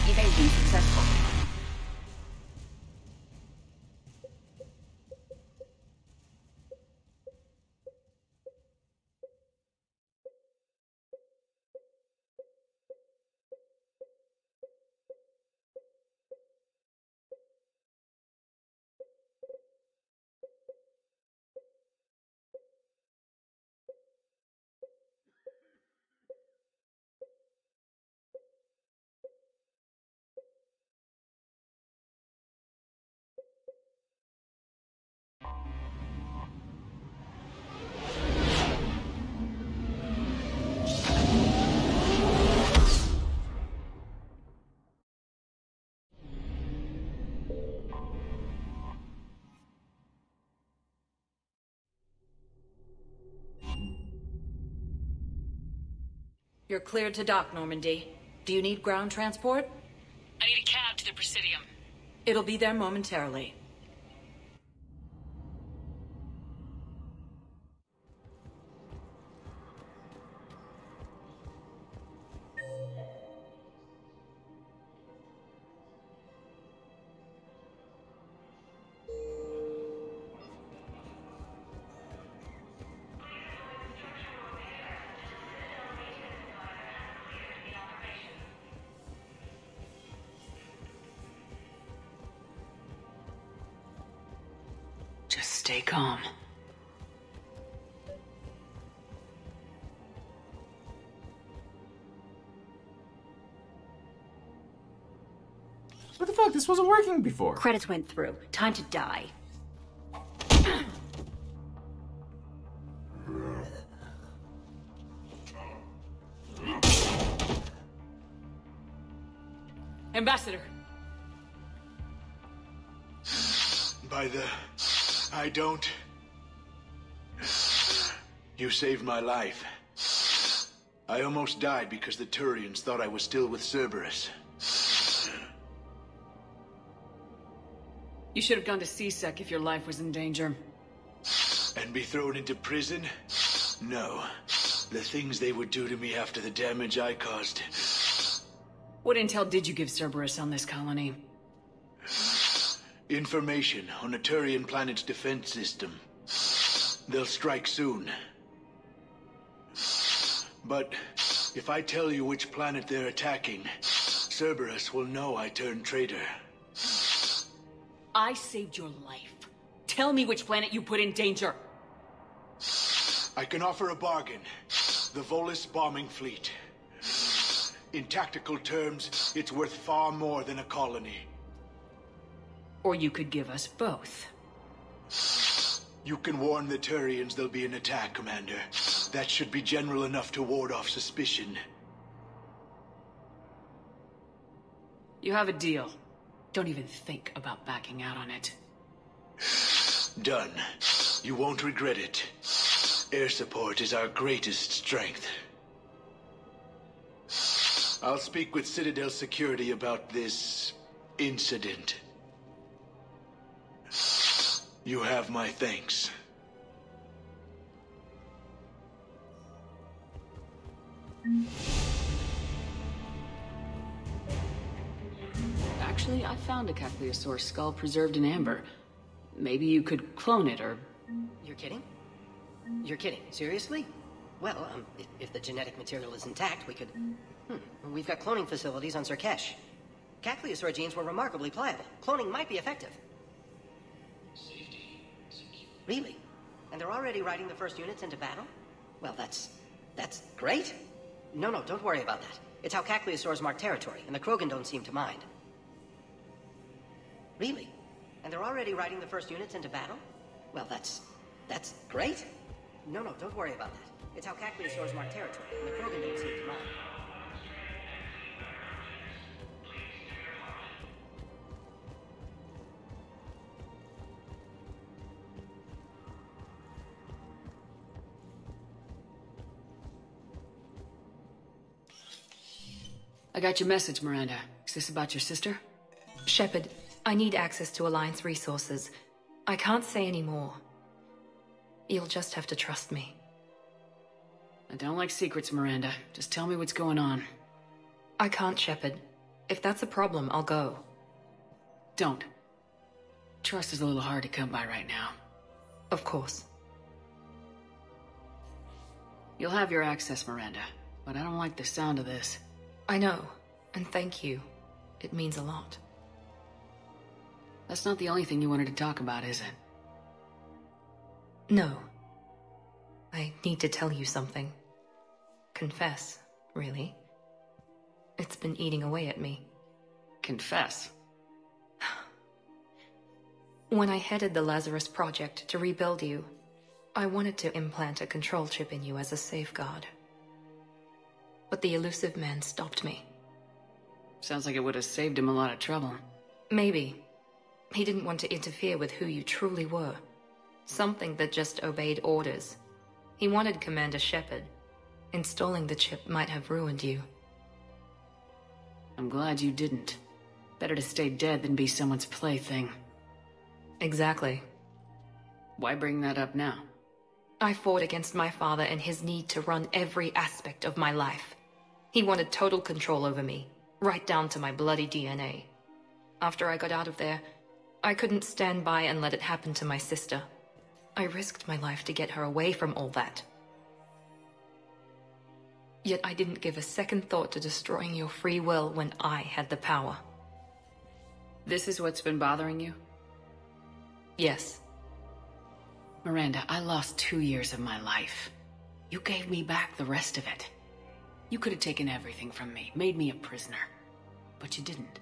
Evasion successful. You're cleared to dock, Normandy. Do you need ground transport? I need a cab to the Presidium. It'll be there momentarily. Just stay calm. What the fuck? This wasn't working before. Credits went through. Time to die. Ambassador, By the... I don't... You saved my life. I almost died because the Turians thought I was still with Cerberus. You should have gone to C-Sec if your life was in danger. And be thrown into prison? No. The things they would do to me after the damage I caused. What intel did you give Cerberus on this colony? Information on a Turian planet's defense system. They'll strike soon. But if I tell you which planet they're attacking, Cerberus will know I turned traitor. I saved your life. Tell me which planet you put in danger. I can offer a bargain. The Volus bombing fleet. In tactical terms, it's worth far more than a colony. Or you could give us both. You can warn the Turians there'll be an attack, Commander. That should be general enough to ward off suspicion. You have a deal. Don't even think about backing out on it. Done. You won't regret it. Air support is our greatest strength. I'll speak with Citadel Security about this incident. You have my thanks. Actually, I found a Capliosaur skull preserved in amber. Maybe you could clone it, or... You're kidding? You're kidding. Seriously? Well, if the genetic material is intact, we could... We've got cloning facilities on Zerkesh. Capliosaur genes were remarkably pliable. Cloning might be effective. Really? And they're already riding the first units into battle? Well, that's great. No, don't worry about that. It's how Capliosaurs mark territory, and the Krogan don't seem to mind. Really? And they're already riding the first units into battle? Well, that's great. No, don't worry about that. It's how Capliosaurs mark territory, and the Krogan don't seem to mind. I got your message, Miranda. Is this about your sister? Shepard, I need access to Alliance resources. I can't say any more. You'll just have to trust me. I don't like secrets, Miranda. Just tell me what's going on. I can't, Shepard. If that's a problem, I'll go. Don't. Trust is a little hard to come by right now. Of course. You'll have your access, Miranda. But I don't like the sound of this. I know, and thank you. It means a lot. That's not the only thing you wanted to talk about, is it? No. I need to tell you something. Confess, really. It's been eating away at me. Confess? When I headed the Lazarus Project to rebuild you, I wanted to implant a control chip in you as a safeguard. But the elusive man stopped me. Sounds like it would have saved him a lot of trouble. Maybe. He didn't want to interfere with who you truly were. Something that just obeyed orders. He wanted Commander Shepard. Installing the chip might have ruined you. I'm glad you didn't. Better to stay dead than be someone's plaything. Exactly. Why bring that up now? I fought against my father and his need to run every aspect of my life. He wanted total control over me, right down to my bloody DNA. After I got out of there, I couldn't stand by and let it happen to my sister. I risked my life to get her away from all that. Yet I didn't give a second thought to destroying your free will when I had the power. This is what's been bothering you? Yes. Miranda, I lost 2 years of my life. You gave me back the rest of it. You could have taken everything from me, made me a prisoner. But you didn't.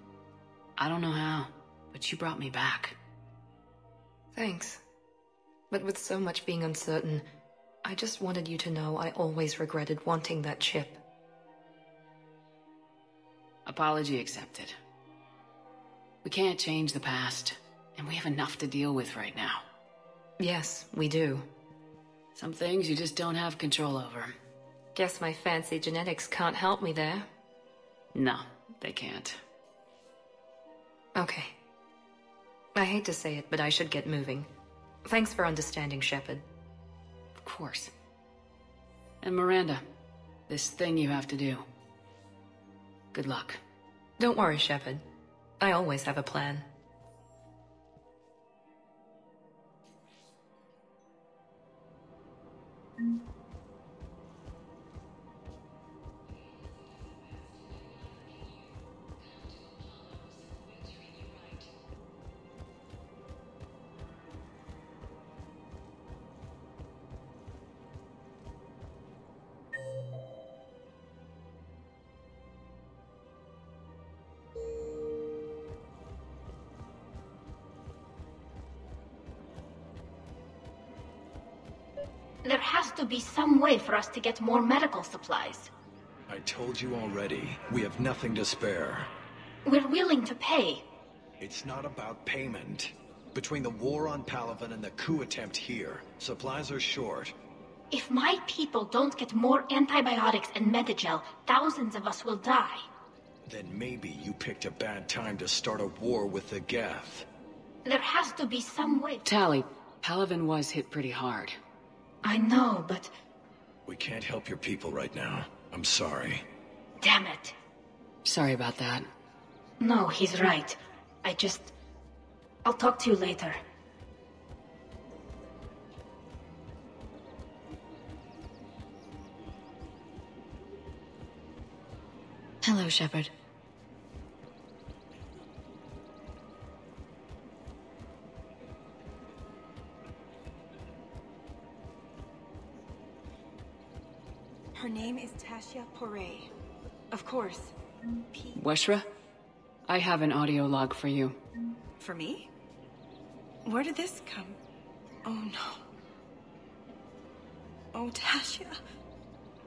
I don't know how, but you brought me back. Thanks. But with so much being uncertain, I just wanted you to know I always regretted wanting that chip. Apology accepted. We can't change the past, And we have enough to deal with right now. Yes, we do. Some things you just don't have control over. Guess my fancy genetics can't help me there. No, they can't. Okay. I hate to say it, but I should get moving. Thanks for understanding, Shepard. Of course. And Miranda, this thing you have to do. Good luck. Don't worry, Shepard. I always have a plan. There has to be some way for us to get more medical supplies. I told you already, we have nothing to spare. We're willing to pay. It's not about payment. Between the war on Palaven and the coup attempt here, supplies are short. If my people don't get more antibiotics and Medigel, thousands of us will die. Then maybe you picked a bad time to start a war with the Geth. There has to be some way. Tali, Palaven was hit pretty hard. I know, but... We can't help your people right now. I'm sorry. Damn it. Sorry about that. No, he's right. I'll talk to you later. Hello, Shepard. Her name is Tasha Poré. Of course. Weshra? I have an audio log for you. For me? Where did this come? Oh no. Oh, Tasha.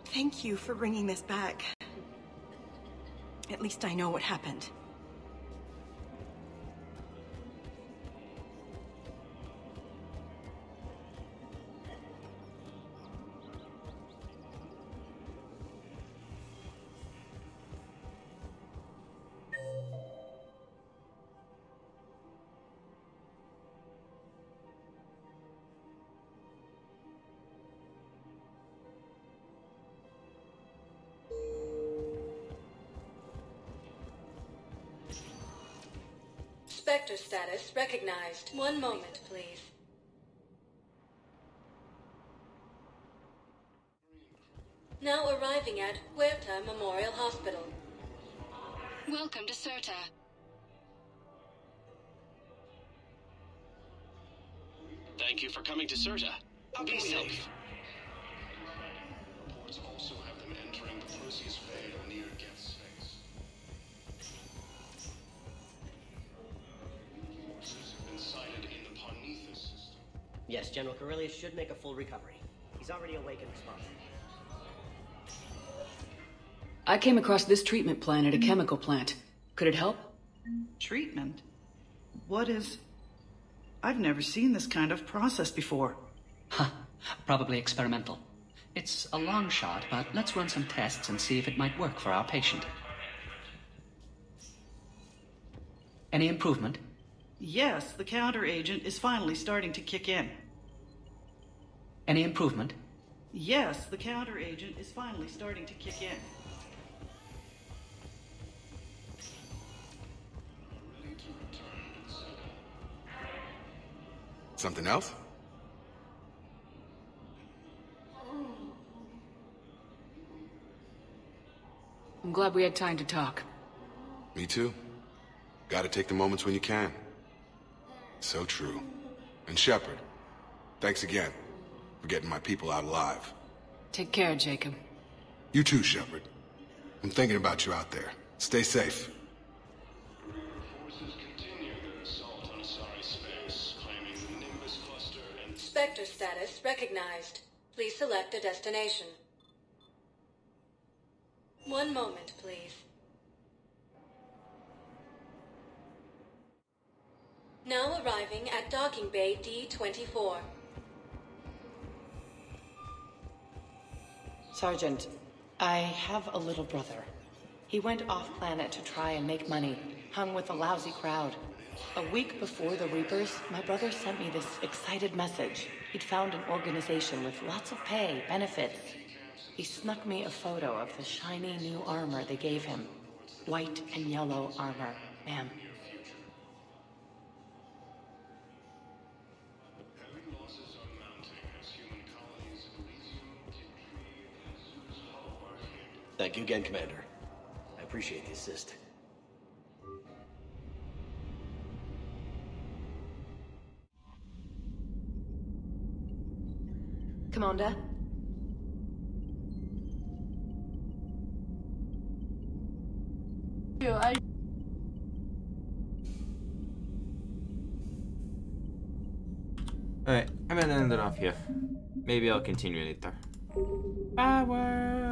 Thank you for bringing this back. At least I know what happened. Spectre status recognized. One moment, please. Now arriving at Huerta Memorial Hospital. Welcome to Certa. Thank you for coming to Certa. Be safe. Reports also have them entering the Perseus Vale near Geth's face. Forces have been sighted in the Parnithus system. Yes, General Corellius should make a full recovery. He's already awake and responsive. I came across this treatment plan at a chemical plant. Could it help? Treatment? What is... I've never seen this kind of process before. Huh. Probably experimental. It's a long shot, but let's run some tests and see if it might work for our patient. Any improvement? Yes, the counter-agent is finally starting to kick in. Any improvement? Yes, the counter-agent is finally starting to kick in. Something else? I'm glad we had time to talk. Me too. Gotta take the moments when you can. So true. And Shepard, thanks again for getting my people out alive. Take care, Jacob. You too, Shepard. I'm thinking about you out there. Stay safe. Forces continue their assault on Asari space, claiming the Nimbus cluster and... Spectre status recognized. Please select a destination. One moment, please. Now arriving at docking bay D-24. Sergeant, I have a little brother. He went off-planet to try and make money, hung with a lousy crowd. A week before the Reapers, my brother sent me this excited message. He'd found an organization with lots of pay, benefits. He snuck me a photo of the shiny new armor they gave him. White and yellow armor, ma'am. Thank you again, Commander. I appreciate the assist. Commander? Alright, I'm gonna end it off here. Maybe I'll continue later. Power!